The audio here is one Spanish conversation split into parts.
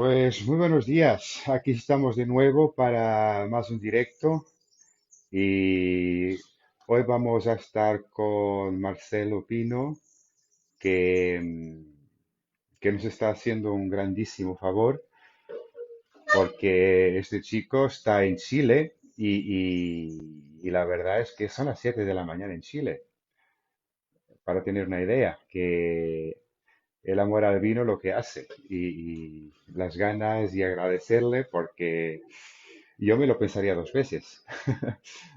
Pues muy buenos días. Aquí estamos de nuevo para más un directo y hoy vamos a estar con Marcelo Pino que, que nos está haciendo un grandísimo favor porque este chico está en Chile y la verdad es que son las 7 de la mañana en Chile, para tener una idea, que el amor al vino lo que hace y las ganas y agradecerle porque yo me lo pensaría dos veces.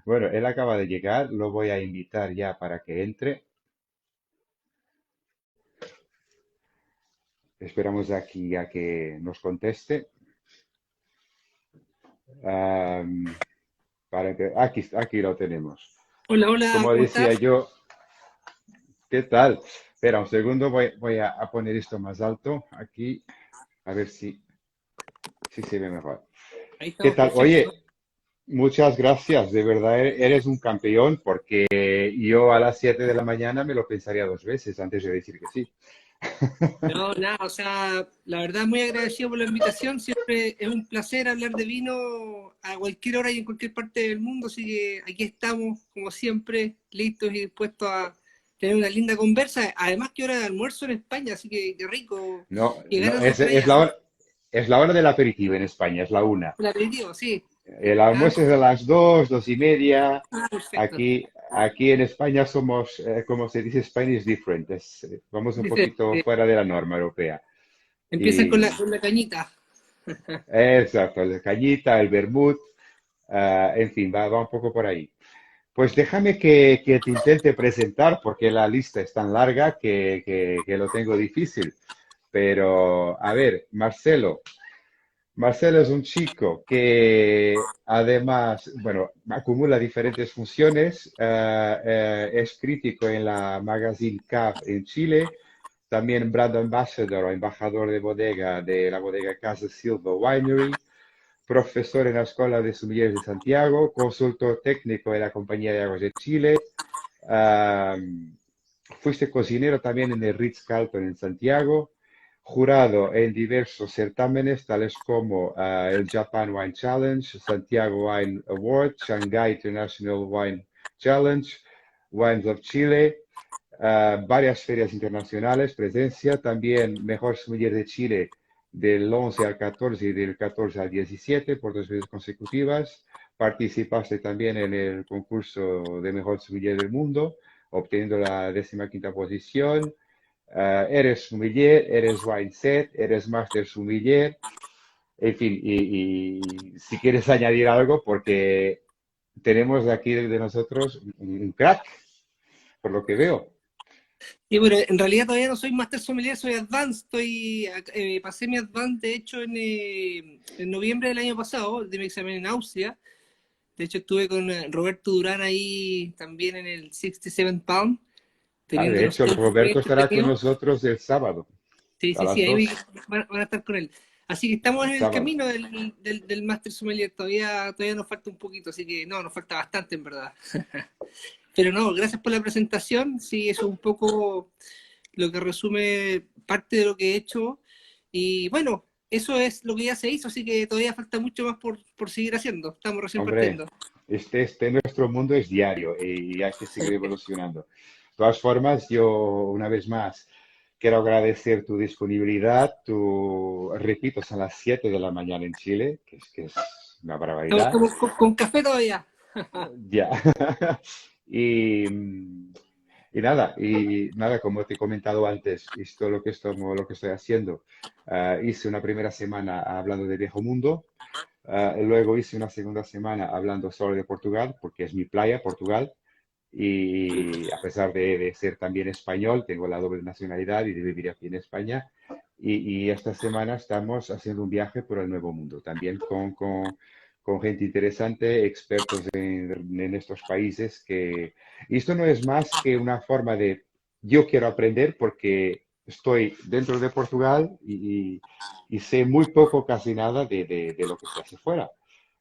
Bueno, él acaba de llegar, lo voy a invitar ya para que entre. Esperamos aquí a que nos conteste. Am, aquí lo tenemos. Hola, hola, Como ¿cómo decía estás? yo, ¿qué tal? Espera un segundo, voy a poner esto más alto aquí, a ver si se ve mejor. Ahí ¿Qué estamos tal? perfecto. Oye, muchas gracias, de verdad eres un campeón porque yo a las 7 de la mañana me lo pensaría dos veces antes de decir que sí. No, nada, o sea, la verdad muy agradecido por la invitación. Siempre es un placer hablar de vino a cualquier hora y en cualquier parte del mundo. Así que aquí estamos, como siempre, listos y dispuestos a tener una linda conversa. Además que hora de almuerzo en España, así que qué rico, No, qué no, ganas de estar allá. es la hora del aperitivo en España, es la una. El aperitivo, sí. El Ah, almuerzo es a las dos, 2:30. perfecto. Aquí en España somos, como se dice, Spain is different. Vamos un poquito Diferente. fuera de la norma europea. Empiezan con Y, con la cañita. exacto, el cañita, el vermut, en fin, va un poco por ahí. Pues déjame que te intente presentar porque la lista es tan larga que lo tengo difícil. Pero, a ver, Marcelo es un chico que además, bueno, acumula diferentes funciones. Es crítico en la Magazine CAF en Chile, también brand ambassador o embajador de bodega de la bodega Casa Silva Winery, profesor en la Escuela de Sommeliers de Santiago, consultor técnico en la Compañía de Aguas de Chile. Um, Fuiste cocinero también en el Ritz-Carlton en Santiago, jurado en diversos certámenes tales como el Japan Wine Challenge, Santiago Wine Award, Shanghai International Wine Challenge, Wines of Chile, varias ferias internacionales, presencia, también Mejor Sommelier de Chile del 11 al 14 y del 14 al 17 por dos veces consecutivas. Participaste también en el concurso de Mejor Sommelier del Mundo, obteniendo la 15ª posición. Eres sommelier, eres wine set, eres master sommelier, en fin, y si quieres añadir algo, porque tenemos de aquí de nosotros un crack, por lo que veo. Sí, bueno, en realidad todavía no soy Master Sommelier, soy Advanced. Pasé mi Advanced, de hecho, en noviembre del año pasado, de mi examen en Austria. De hecho, estuve con Roberto Durán ahí también en el 67 Pound, teniendo De los hecho, temas muy Roberto estará con entretenidos. nosotros el sábado, Sí, a sí, sí, las ahí 2, van a estar con él. Así que estamos el en el sábado. camino del Master Sommelier. Todavía nos falta un poquito, así que no, nos falta bastante en verdad. Pero no, gracias por la presentación. Sí, eso es un poco lo que resume parte de lo que he hecho. Y bueno, eso es lo que ya se hizo, así que todavía falta mucho más por seguir haciendo. Estamos recién Hombre, partiendo. nuestro mundo es diario y hay que seguir evolucionando. De todas formas, yo una vez más quiero agradecer tu disponibilidad. Repito, son las 7 de la mañana en Chile, que es una barbaridad. Estamos con café todavía. Ya. Y, y nada, como te he comentado antes, esto lo que estoy haciendo. Hice una primera semana hablando de Viejo Mundo. Luego hice una segunda semana hablando solo de Portugal, porque es mi playa, Portugal. Y a pesar de ser también español, tengo la doble nacionalidad y de vivir aquí en España. Y esta semana estamos haciendo un viaje por el Nuevo Mundo, también con gente interesante, expertos en estos países. Y esto no es más que una forma de, yo quiero aprender porque estoy dentro de Portugal y sé muy poco, casi nada de lo que se hace fuera.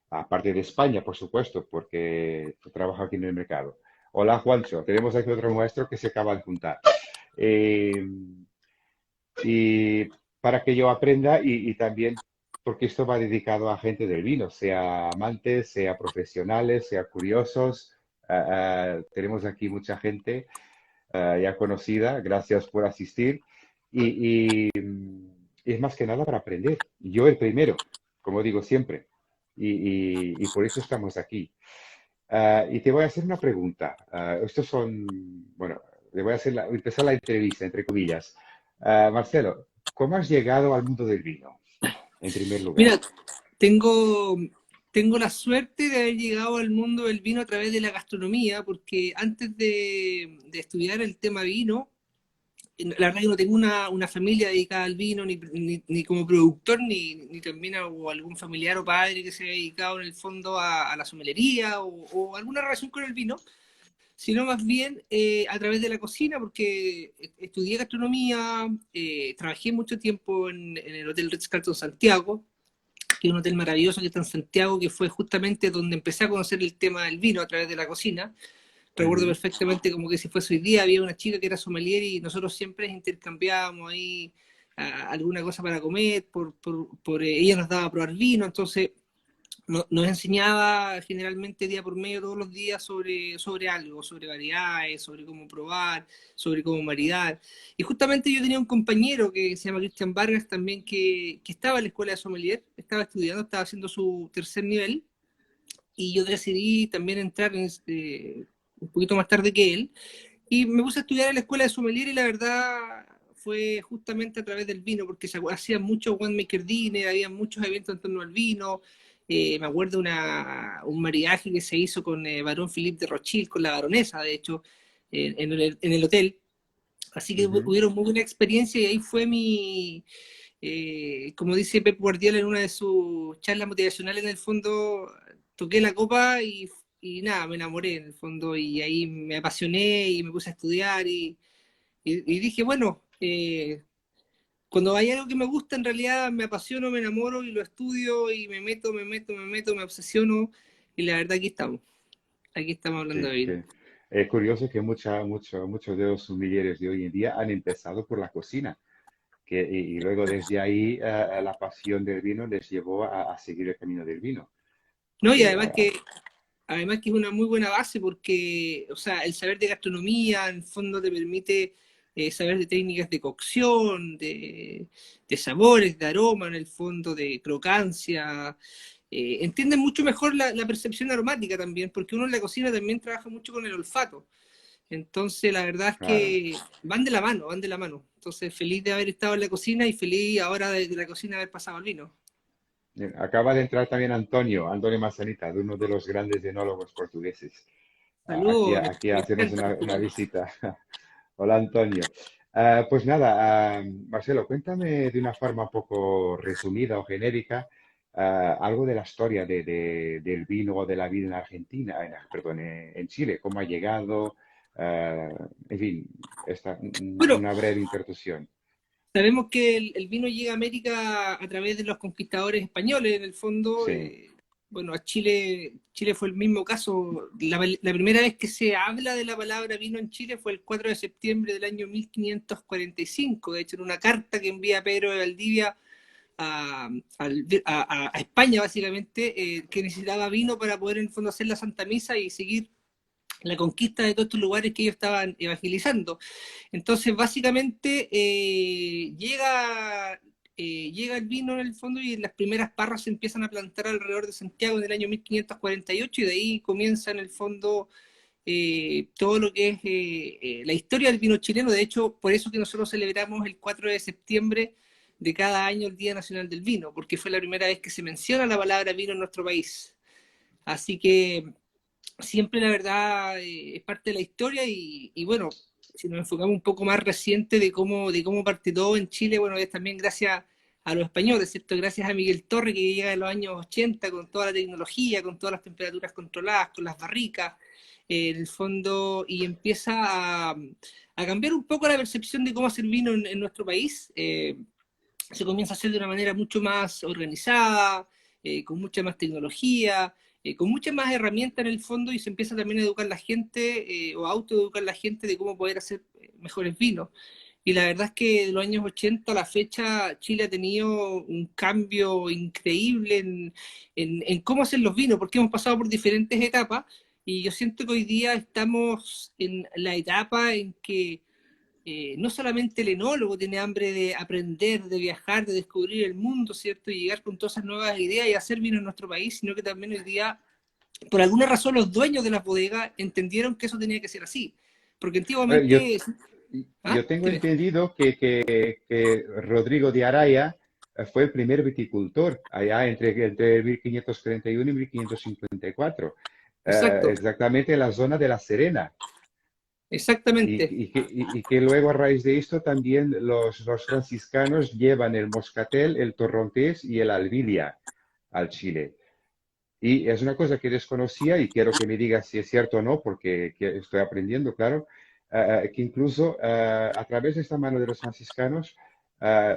Aparte de España, por supuesto, porque trabajo aquí en el mercado. Hola, Juancho. Tenemos aquí otro nuestro que se acaba de juntar. Eh, y para que yo aprenda y también porque esto va dedicado a gente del vino, sea amantes, sea profesionales, sea curiosos. Tenemos aquí mucha gente ya conocida, gracias por asistir. Y es más que nada para aprender. Yo el primero, como digo siempre. Y por eso estamos aquí. Y te voy a hacer una pregunta. Estos son, bueno, le voy a hacer empezar la entrevista, entre comillas. Marcelo, ¿cómo has llegado al mundo del vino, en primer lugar? Mira, tengo, tengo la suerte de haber llegado al mundo del vino a través de la gastronomía, porque antes de estudiar el tema vino, la verdad que no tengo una familia dedicada al vino, ni como productor, ni también o algún familiar o padre que se haya dedicado en el fondo a la somelería o alguna relación con el vino, sino más bien a través de la cocina, porque estudié gastronomía, trabajé mucho tiempo en el Hotel Ritz-Carlton Santiago, que es un hotel maravilloso que está en Santiago, que fue justamente donde empecé a conocer el tema del vino a través de la cocina. Recuerdo Ujú. perfectamente como que si fuese hoy día, había una chica que era sommelier y nosotros siempre intercambiábamos ahí alguna cosa para comer, ella nos daba a probar vino, entonces nos enseñaba generalmente día por medio todos los días sobre algo, sobre variedades, sobre cómo probar, sobre cómo maridar. Y justamente yo tenía un compañero que se llama Cristian Vargas también que estaba en la escuela de sommelier, estaba estudiando, estaba haciendo su tercer nivel y yo decidí también entrar un poquito más tarde que él y me puse a estudiar en la escuela de sommelier y la verdad fue justamente a través del vino, porque se hacía mucho winemaker dinner, había muchos eventos en torno al vino. Me acuerdo un maridaje que se hizo con Barón Philippe de Rothschild, con la baronesa, de hecho, en el hotel. Así que Ujú. hubieron muy buena experiencia y ahí fue como dice Pep Guardiola en una de sus charlas motivacionales, en el fondo toqué la copa y nada, me enamoré en el fondo y ahí me apasioné y me puse a estudiar y dije, bueno, cuando hay algo que me gusta, en realidad me apasiono, me enamoro y lo estudio y me obsesiono y la verdad aquí estamos hablando Sí, de vino. que es curioso que muchos de los sumilleres de hoy en día han empezado por la cocina, y luego desde ahí la pasión del vino les llevó a seguir el camino del vino. No, y Que, además que es una muy buena base porque, o sea, el saber de gastronomía en el fondo te permite saber de técnicas de cocción, de sabores, de aroma en el fondo, de crocancia. Entiendes mucho mejor la percepción aromática también, porque uno en la cocina también trabaja mucho con el olfato. Entonces, la verdad es claro. que van de la mano, van de la mano. Entonces, feliz de haber estado en la cocina y feliz ahora de la cocina haber pasado al vino. Acaba de entrar también Antonio Mazanita, de uno de los grandes enólogos portugueses, Saludos, aquí a me hacernos encanta una Portugal. visita. Hola Antonio. Pues nada, Marcelo, cuéntame de una forma un poco resumida o genérica algo de la historia del vino o de la vida en Argentina, perdón, en Chile, cómo ha llegado, ah, en fin, Bueno, una breve introducción. sabemos que el vino llega a América a través de los conquistadores españoles, en el fondo. Sí. Bueno, a Chile fue el mismo caso. La primera vez que se habla de la palabra vino en Chile fue el 4 de septiembre del año 1545. De hecho, en una carta que envía Pedro de Valdivia a España, básicamente, que necesitaba vino para poder, en el fondo, hacer la Santa Misa y seguir la conquista de todos estos lugares que ellos estaban evangelizando. Entonces, básicamente, llega el vino en el fondo y las primeras parras se empiezan a plantar alrededor de Santiago en el año 1548 y de ahí comienza en el fondo todo lo que es la historia del vino chileno. De hecho, por eso que nosotros celebramos el 4 de septiembre de cada año el Día Nacional del Vino, porque fue la primera vez que se menciona la palabra vino en nuestro país. Así que siempre la verdad es parte de la historia y bueno, si nos enfocamos un poco más reciente de cómo parte todo en Chile, bueno, es también gracias a los españoles, ¿cierto? Gracias a Miguel Torre que llega en los años 80 con toda la tecnología, con todas las temperaturas controladas, con las barricas, en el fondo, y empieza a cambiar un poco la percepción de cómo hacer vino en nuestro país. Se comienza a hacer de una manera mucho más organizada, con mucha más tecnología, con muchas más herramientas en el fondo y se empieza también a educar la gente o a autoeducar la gente de cómo poder hacer mejores vinos. y la verdad es que de los años 80 a la fecha Chile ha tenido un cambio increíble en cómo hacer los vinos, porque hemos pasado por diferentes etapas, y yo siento que hoy día estamos en la etapa en que no solamente el enólogo tiene hambre de aprender, de viajar, de descubrir el mundo, ¿cierto? Y llegar con todas esas nuevas ideas y hacer vino en nuestro país, sino que también hoy día, por alguna razón, los dueños de las bodegas entendieron que eso tenía que ser así. Porque Yo, antiguamente... ¿Ah? yo tengo Dime. entendido que Rodrigo de Araya fue el primer viticultor allá entre 1531 y 1554, Exacto, exactamente en la zona de La Serena. exactamente. Y que luego a raíz de esto también los franciscanos llevan el moscatel, el torrontés y el albilia al Chile. Y es una cosa que desconocía y quiero que me digas si es cierto o no, porque estoy aprendiendo, claro, que incluso a través de esta mano de los franciscanos uh,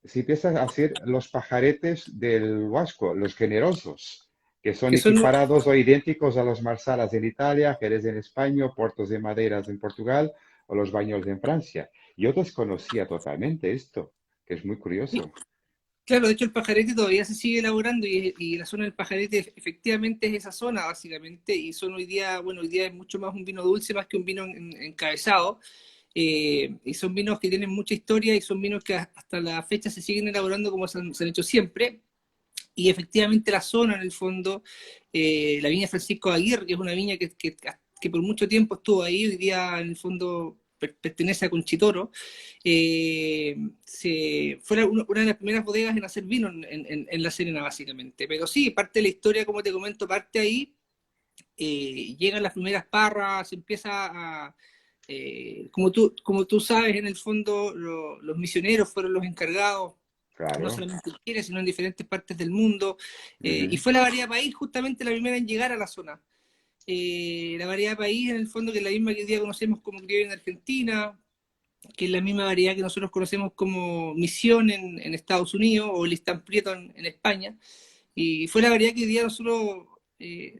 se empiezan a hacer los pajaretes del Huasco, los generosos, que son Que son, equiparados o idénticos a los marsalas en Italia, Jerez en España, Portos de Maderas en Portugal o los baños en Francia. Yo desconocía totalmente esto, que es muy curioso. claro, de hecho el pajarete todavía se sigue elaborando y la zona del pajarete efectivamente es esa zona básicamente y son hoy día, bueno, hoy día es mucho más un vino dulce más que un vino encabezado y son vinos que tienen mucha historia y son vinos que hasta la fecha se siguen elaborando como se han hecho siempre y efectivamente la zona en el fondo, la viña Francisco Aguirre, que es una viña que por mucho tiempo estuvo ahí, hoy día en el fondo pertenece a Conchitoro, fue una de las primeras bodegas en hacer vino en La Serena, básicamente. Pero sí, parte de la historia, como te comento, parte ahí, llegan las primeras parras, se empieza a... como tú sabes, en el fondo los misioneros fueron los encargados no Claro. solamente en Chile, sino en diferentes partes del mundo. Y Ujú. fue la variedad país justamente la primera en llegar a la zona. La variedad país, en el fondo, que es la misma que hoy día conocemos como criollo en Argentina, que es la misma variedad que nosotros conocemos como misión en Estados Unidos o listán prieto en España. Y fue la variedad que hoy día nosotros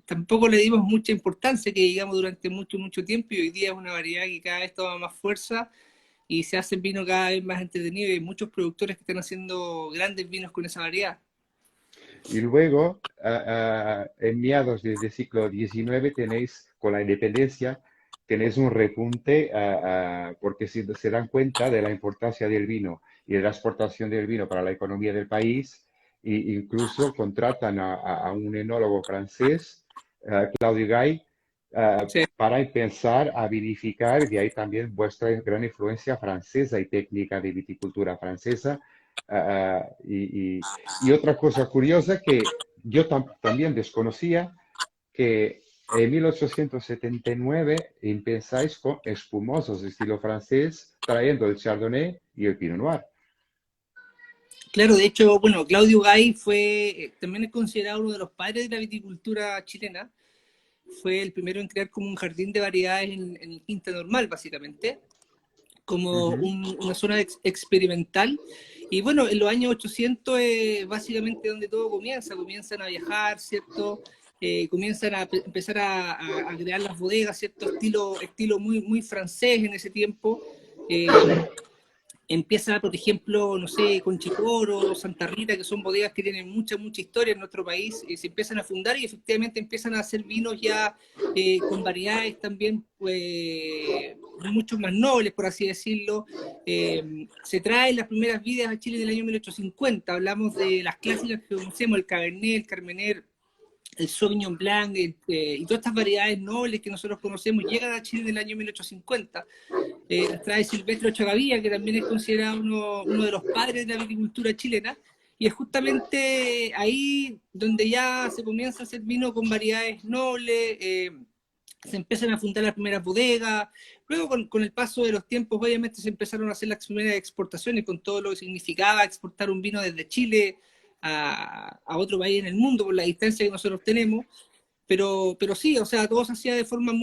tampoco le dimos mucha importancia, que digamos durante mucho, mucho tiempo, y hoy día es una variedad que cada vez toma más fuerza y se hace el vino cada vez más entretenido y hay muchos productores que están haciendo grandes vinos con esa variedad. Y luego, en mediados del siglo XIX, tenéis, con la independencia, tenéis un repunte, porque se dan cuenta de la importancia del vino y de la exportación del vino para la economía del país, e incluso contratan a un enólogo francés, Claudio Gay, Sí, para empezar a vinificar, y ahí también vuestra gran influencia francesa y técnica de viticultura francesa. Y otra cosa curiosa que yo también desconocía, que en 1879 empezáis con espumosos de estilo francés, trayendo el Chardonnay y el Pinot Noir. claro, de hecho, bueno, Claudio Gay también es considerado uno de los padres de la viticultura chilena. Fue el primero en crear como un jardín de variedades en el Quinta Normal, básicamente, como Ujú. una zona experimental. Y bueno, en los años 800 es básicamente donde todo comienza. Comienzan a viajar, ¿cierto? Comienzan a empezar a crear las bodegas, ¿cierto? Estilo muy, muy francés en ese tiempo. Empieza, por ejemplo, no sé, Conchicoro, Santa Rita, que son bodegas que tienen mucha, mucha historia en nuestro país, se empiezan a fundar y efectivamente empiezan a hacer vinos ya con variedades también mucho más nobles, por así decirlo. Se traen las primeras vidas a Chile en el año 1850, hablamos de las clásicas que conocemos, el Cabernet, el Carmener, el Sauvignon Blanc y todas estas variedades nobles que nosotros conocemos llegan a Chile en el año 1850. Las trae Silvestre Ochagavía, que también es considerado uno de los padres de la viticultura chilena, y es justamente ahí donde ya se comienza a hacer vino con variedades nobles, se empiezan a fundar las primeras bodegas, luego con el paso de los tiempos obviamente se empezaron a hacer las primeras exportaciones con todo lo que significaba exportar un vino desde Chile a otro país en el mundo por la distancia que nosotros tenemos, pero sí, o sea, todo se hacía de forma a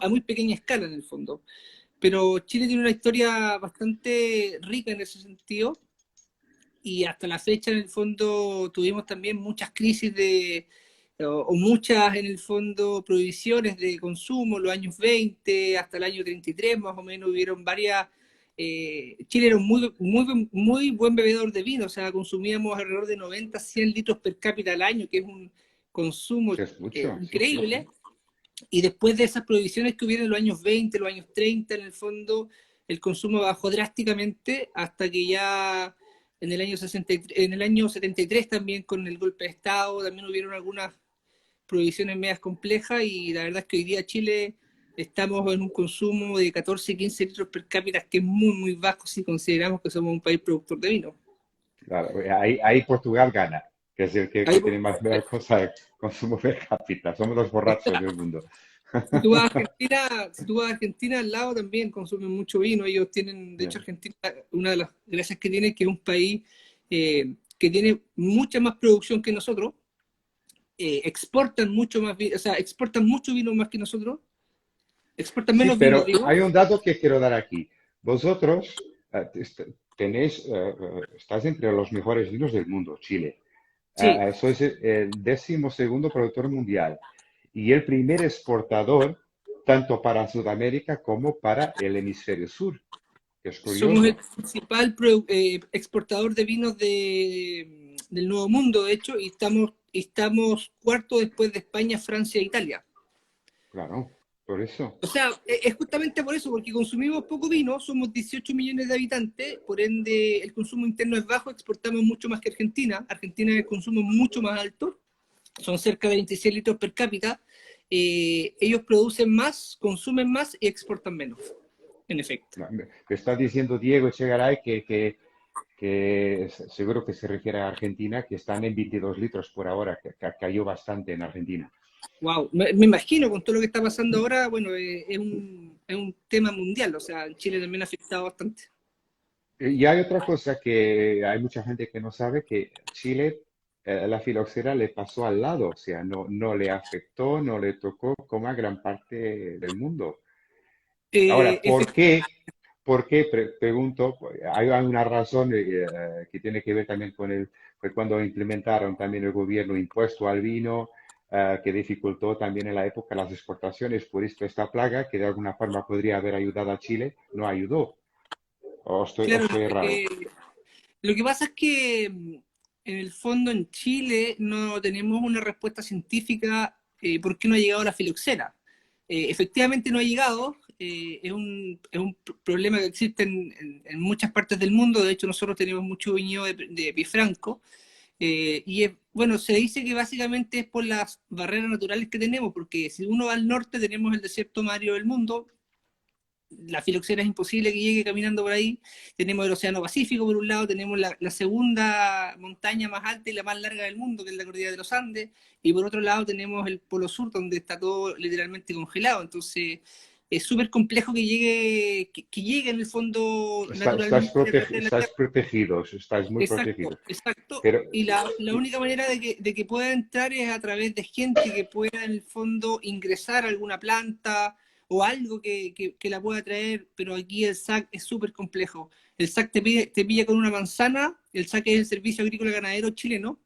muy pequeña escala en el fondo. Pero Chile tiene una historia bastante rica en ese sentido y hasta la fecha en el fondo tuvimos también muchas crisis o muchas en el fondo prohibiciones de consumo, los años 20 hasta el año 33 más o menos hubieron varias. Chile era un muy buen bebedor de vino, o sea, consumíamos alrededor de 90, 100 litros per cápita al año, que es un consumo Que es mucho, sí, sí, increíble. sí. Y después de esas prohibiciones que hubieron en los años 20, los años 30, en el fondo, el consumo bajó drásticamente hasta que ya en el año 63, en el año 73 también con el golpe de Estado, también hubieron algunas prohibiciones medias complejas y la verdad es que hoy día Chile estamos en un consumo de 14, 15 litros per cápita que es muy bajo si consideramos que somos un país productor de vino. Claro, ahí Portugal gana, que es el que Ahí, tiene más cosa de consumo per cápita. Somos los borrachos del mundo. Si tú vas a Argentina al lado también consumen mucho vino. Ellos tienen, de hecho, Yeah. Argentina, una de las gracias que tiene es que es un país que tiene mucha más producción que nosotros, exportan mucho más vino, o sea, exportan mucho vino más que nosotros, exportan Sí, menos vino, pero digo. hay un dato que quiero dar aquí. Vosotros tenéis, estáis entre los mejores vinos del mundo, Chile. Sí, Sois el 12.º productor mundial y el primer exportador tanto para Sudamérica como para el hemisferio sur, que es somos el curioso. principal exportador de vinos del Nuevo Mundo, de hecho, y estamos cuarto después de España, Francia e Italia. Claro, por eso. O sea, es justamente por eso, porque consumimos poco vino, somos 18 millones de habitantes, por ende el consumo interno es bajo, exportamos mucho más que Argentina. Argentina es el consumo mucho más alto, son cerca de 26 litros per cápita. Ellos producen más, consumen más y exportan menos, en efecto. No, me está diciendo Diego Echegaray que seguro que se refiere a Argentina, que están en 22 litros por ahora, que cayó bastante en Argentina. Wow, me imagino con todo lo que está pasando ahora, bueno, es un tema mundial, o sea, en Chile también ha afectado bastante. Y hay otra cosa que hay mucha gente que no sabe, que Chile, la filoxera le pasó al lado, o sea, no le afectó, no le tocó como a gran parte del mundo. Ahora, ¿por Efectivamente, qué? ¿Por qué? Pregunto, hay una razón que tiene que ver también con fue cuando implementaron también el gobierno impuesto al vino, que dificultó también en la época las exportaciones. Por esto esta plaga, que de alguna forma podría haber ayudado a Chile, no ayudó. O claro, estoy errado. lo que pasa es que en el fondo en Chile no tenemos una respuesta científica por qué no ha llegado la filoxera. Efectivamente no ha llegado, es un problema que existe en muchas partes del mundo, de hecho nosotros tenemos mucho viñedo de pie franco, bueno, se dice que básicamente es por las barreras naturales que tenemos, porque si uno va al norte tenemos el desierto más árido del mundo, la filoxera es imposible que llegue caminando por ahí. Tenemos el Océano Pacífico por un lado, tenemos la segunda montaña más alta y la más larga del mundo, que es la cordillera de los Andes, y por otro lado tenemos el Polo Sur, donde está todo literalmente congelado. Entonces, es súper complejo que llegue en el fondo naturalmente a través de la Estáis Tierra. protegidos, estáis muy Exacto, protegidos. exacto. Pero Y la única manera de que pueda entrar es a través de gente que pueda en el fondo ingresar a alguna planta o algo que la pueda traer, pero aquí el SAC es súper complejo. El SAC te pilla con una manzana, el SAC es el Servicio Agrícola Ganadero chileno,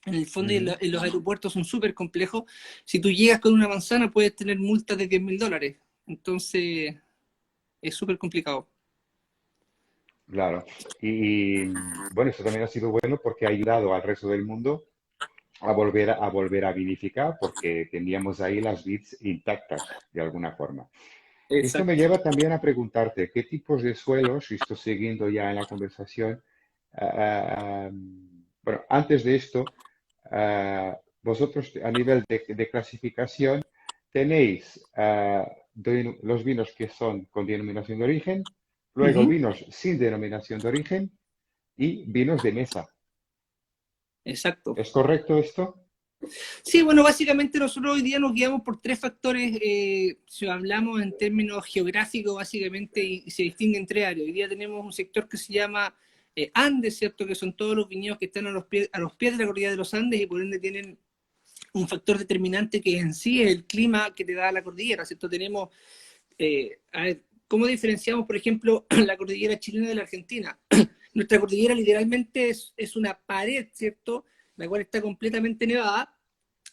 en el fondo ujú, en los aeropuertos son súper complejos. Si tú llegas con una manzana puedes tener multas de $10.000. Entonces es súper complicado. claro. Bueno, eso también ha sido bueno porque ha ayudado al resto del mundo a volver a vinificar porque teníamos ahí las vids intactas de alguna forma. Esto me Exacto. lleva también a preguntarte qué tipos de suelos, y estoy siguiendo ya en la conversación, bueno, antes de esto, vosotros a nivel de clasificación tenéis los vinos que son con denominación de origen, luego Ujú. vinos sin denominación de origen y vinos de mesa. Exacto. ¿Es correcto esto? Sí, bueno, básicamente nosotros hoy día nos guiamos por tres factores, si hablamos en términos geográficos, básicamente, y se distinguen tres áreas. Hoy día tenemos un sector que se llama Andes, ¿cierto? Que son todos los viñedos que están a los pies de la cordillera de los Andes y por ende tienen un factor determinante que en sí es el clima que te da la cordillera, ¿cierto? Tenemos, a ver, ¿cómo diferenciamos, por ejemplo, la cordillera chilena de la Argentina? Nuestra cordillera literalmente es una pared, ¿cierto? La cual está completamente nevada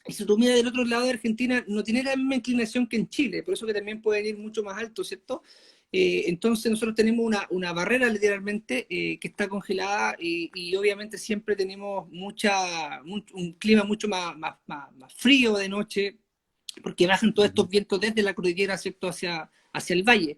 Y si tú miras del otro lado de Argentina, no tiene la misma inclinación que en Chile, por eso que también pueden ir mucho más alto, ¿cierto? Entonces nosotros tenemos una barrera literalmente que está congelada y obviamente siempre tenemos un clima mucho más frío de noche, porque bajan todos estos Ujú. vientos desde la cordillera, ¿cierto?, hacia el valle.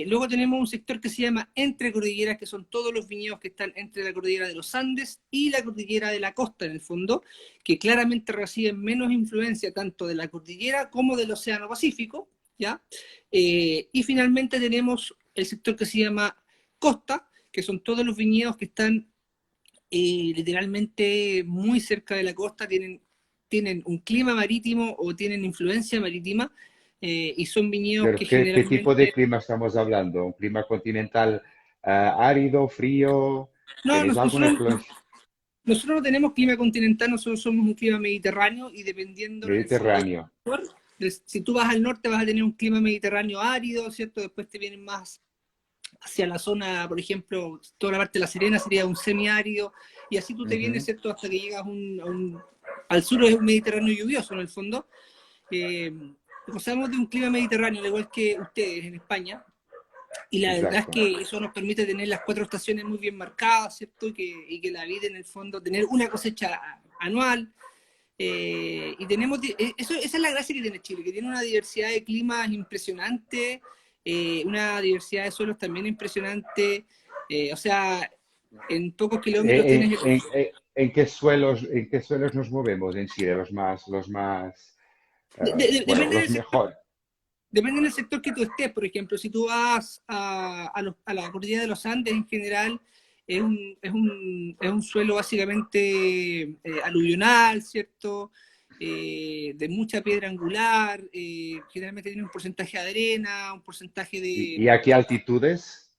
Luego tenemos un sector que se llama entre cordilleras, que son todos los viñedos que están entre la cordillera de los Andes y la cordillera de la costa, en el fondo, que claramente reciben menos influencia tanto de la cordillera como del Océano Pacífico, ¿ya? Y finalmente tenemos el sector que se llama costa, que son todos los viñedos que están literalmente muy cerca de la costa, tienen un clima marítimo o tienen influencia marítima, y son viñedos Pero que ¿qué tipo de generalmente... clima estamos hablando? ¿Un clima continental árido, frío? No, ¿Tenéis alguna influencia nosotros no tenemos clima continental, nosotros somos un clima mediterráneo y dependiendo en el fondo del mediterráneo? sector, si tú vas al norte vas a tener un clima mediterráneo árido, ¿cierto? Después te vienen más hacia la zona, por ejemplo, toda la parte de La Serena sería un semiárido, y así tú te vienes, Ujú. ¿cierto? Hasta que llegas al sur es un Mediterráneo lluvioso en el fondo. Eh, Gozamos de un clima mediterráneo, al igual que ustedes en España, y la verdad es Exacto. que eso nos permite tener las cuatro estaciones muy bien marcadas, ¿cierto? Y que la vida en el fondo, tener una cosecha anual. Y tenemos, esa es la gracia que tiene Chile, que tiene una diversidad de climas impresionante, una diversidad de suelos también impresionante. O sea, en pocos kilómetros tienes... En qué suelos nos movemos en Chile? Los más, bueno, Depende los del sector. mejores. Depende del sector que tú estés, por ejemplo, si tú vas a la cordillera de los Andes en general, es un suelo básicamente aluvional, ¿cierto? De mucha piedra angular, generalmente tiene un porcentaje de arena, un porcentaje ¿Y a qué altitudes?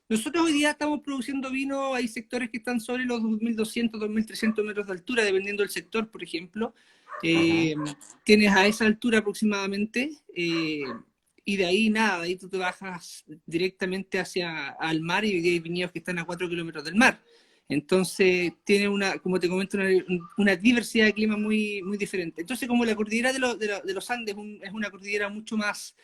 Nosotros hoy día estamos produciendo vino, hay sectores que están sobre los 2.200, 2.300 metros de altura, dependiendo del sector, por ejemplo. Ajá. Eh, Tienes a esa altura aproximadamente, y de ahí nada, de ahí tú te bajas directamente hacia al mar y hay viñedos que están a 4 kilómetros del mar. Entonces tiene como te comento, una diversidad de clima muy, muy diferente. Entonces, como la cordillera de los Andes es una cordillera mucho más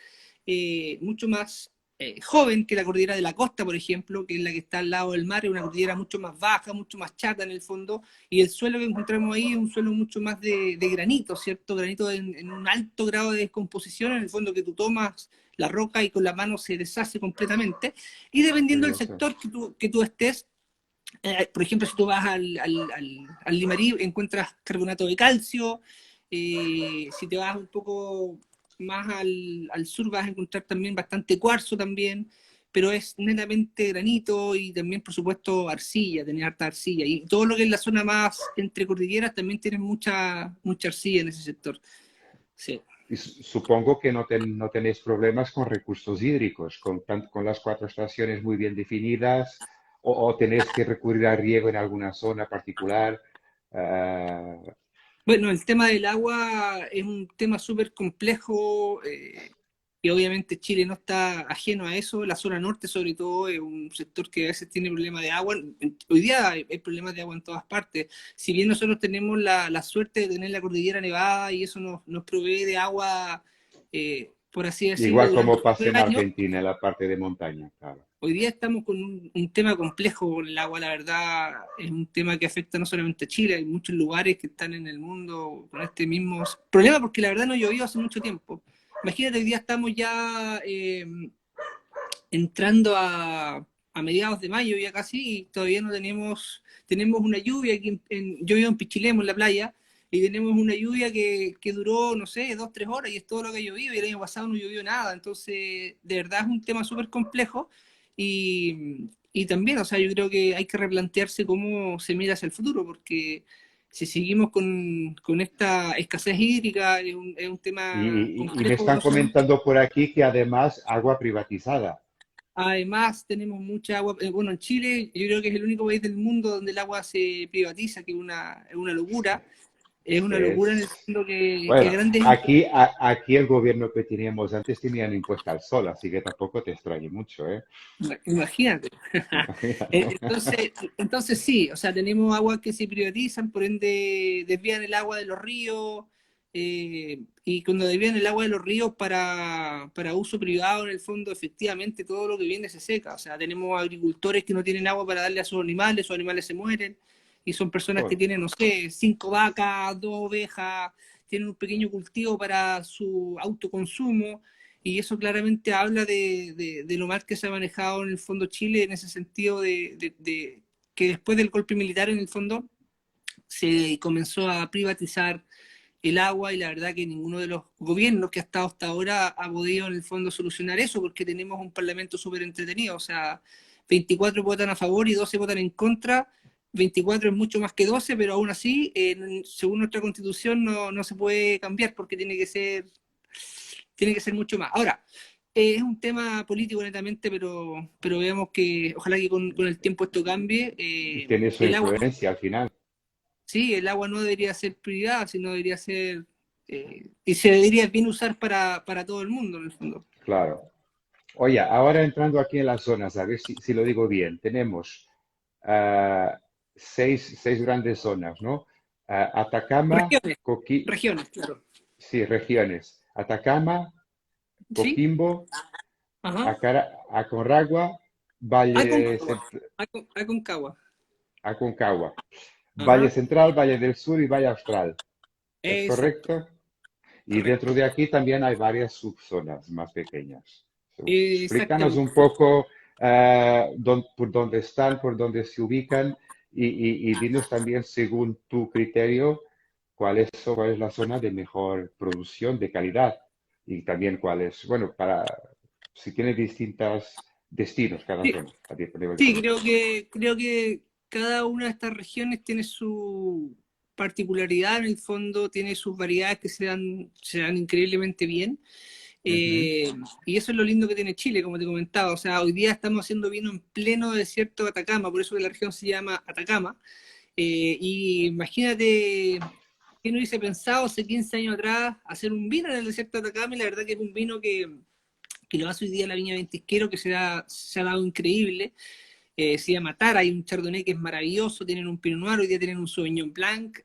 joven que la cordillera de la costa, por ejemplo, que es la que está al lado del mar, es una cordillera mucho más baja, mucho más chata en el fondo, y el suelo que encontramos ahí es un suelo mucho más de granito, ¿cierto? Granito en un alto grado de descomposición, en el fondo que tú tomas la roca y con la mano se deshace completamente, y dependiendo del Curioso. sector que tú estés, por ejemplo, si tú vas al Limarí, encuentras carbonato de calcio. Si te vas un poco más al sur, vas a encontrar también bastante cuarzo también, pero es netamente granito y también, por supuesto, arcilla, tener harta arcilla. Y todo lo que es la zona más entre cordilleras también tiene mucha arcilla en ese sector. Sí. Y supongo que no tenéis problemas con recursos hídricos, con las cuatro estaciones muy bien definidas, o tenéis que recurrir a riego en alguna zona particular. Ah, Bueno, el tema del agua es un tema súper complejo, y obviamente Chile no está ajeno a eso. La zona norte, sobre todo, es un sector que a veces tiene problemas de agua. Hoy día hay problemas de agua en todas partes. Si bien nosotros tenemos la suerte de tener la cordillera nevada y eso nos provee de agua, por así decirlo, igual durante como todo pasa el en año, Argentina, en la parte de montaña, claro. hoy día estamos con un tema complejo con el agua, la verdad, es un tema que afecta no solamente a Chile, hay muchos lugares que están en el mundo con este mismo problema porque la verdad no llovió hace mucho tiempo. Imagínate, hoy día estamos ya entrando a mediados de mayo ya casi y todavía no tenemos una lluvia aquí yo vivo en Pichilemu, en la playa, y tenemos una lluvia que duró, no sé, 2, 3 horas y es todo lo que ha llovido y el año pasado no llovió nada, entonces de verdad es un tema súper complejo y también, o sea, yo creo que hay que replantearse cómo se mira hacia el futuro porque si seguimos con esta escasez hídrica es un tema Y me complejo, están no solamente. comentando por aquí que además agua privatizada. Además, tenemos mucha agua. Bueno, en Chile yo creo que es el único país del mundo donde el agua se privatiza, que es una locura. es una locura en el Es, fondo que bueno, grandes aquí, aquí el gobierno que teníamos antes tenían impuesto al sol, así que tampoco te extrañe mucho, ¿eh? imagínate. Imagínate. Entonces sí, o sea, tenemos aguas que se privatizan, por ende desvían el agua de los ríos, y cuando desvían el agua de los ríos para uso privado, en el fondo, efectivamente, todo lo que viene se seca. O sea, tenemos agricultores que no tienen agua para darle a sus animales se mueren, y son personas que Joder, tienen, no sé, 5 vacas, 2 ovejas, tienen un pequeño cultivo para su autoconsumo, y eso claramente habla de lo mal que se ha manejado en el fondo Chile en ese sentido de que después del golpe militar en el fondo se comenzó a privatizar el agua, y la verdad que ninguno de los gobiernos que ha estado hasta ahora ha podido en el fondo solucionar eso, porque tenemos un parlamento súper entretenido. O sea, 24 votan a favor y 12 votan en contra. 24 es mucho más que 12, pero aún así, según nuestra constitución, no se puede cambiar porque tiene que ser mucho más. Ahora, es un tema político netamente, pero veamos que ojalá que con el tiempo esto cambie. tiene su El agua, influencia al final, sí, el agua no debería ser privada, sino debería ser, y se debería bien usar para todo el mundo, en el fondo. claro. Oye, ahora entrando aquí en las zonas, a ver si lo digo bien, tenemos ah, seis grandes zonas, ¿no? Atacama, Regiones, regiones, claro. sí, regiones. Atacama, ¿Sí? Coquimbo, Ajá. Aconcagua, Valle, Aconcagua. Aconcagua. Aconcagua, Valle Ajá. Central, Valle del Sur y Valle Austral. ¿Es Exacto, correcto? Y dentro correcto. de aquí también hay varias subzonas más pequeñas. Explícanos un Exactamente. poco por dónde están, por dónde se ubican y dinos también, según tu criterio, cuál es la zona de mejor producción, de calidad y también cuál es, bueno, si tiene distintos destinos cada Sí, zona a nivel de sí, producción. creo que cada una de estas regiones tiene su particularidad, en el fondo tiene sus variedades que se dan increíblemente bien. Ujú. Eh, y eso es lo lindo que tiene Chile, como te comentaba. O sea, hoy día estamos haciendo vino en pleno desierto de Atacama, por eso que la región se llama Atacama. Y imagínate, ¿quién hubiese pensado hace 15 años atrás hacer un vino en el desierto de Atacama? Y la verdad que es un vino que lo hace hoy día la Viña Ventisquero, que se ha dado increíble. Se llama Tara, hay un Chardonnay que es maravilloso, tienen un Pinot Noir, hoy día tienen un Sauvignon Blanc.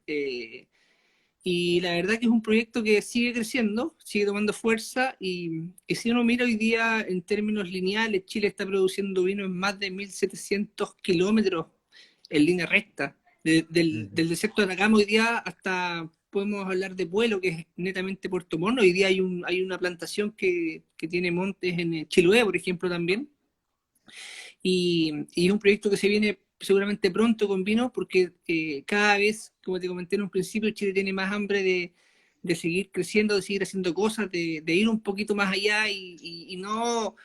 Y la verdad que es un proyecto que sigue creciendo, sigue tomando fuerza, y si uno mira hoy día en términos lineales, Chile está produciendo vino en más de 1.700 kilómetros en línea recta. Ujú. Del desierto de Atacama hoy día hasta podemos hablar de Pueblo, que es netamente Puerto Montt. Hoy día hay una plantación que tiene montes en Chiloé, por ejemplo, también. Y es un proyecto que se viene seguramente pronto con vino, porque cada vez, como te comenté en un principio, Chile tiene más hambre de seguir creciendo, de seguir haciendo cosas, de ir un poquito más allá y no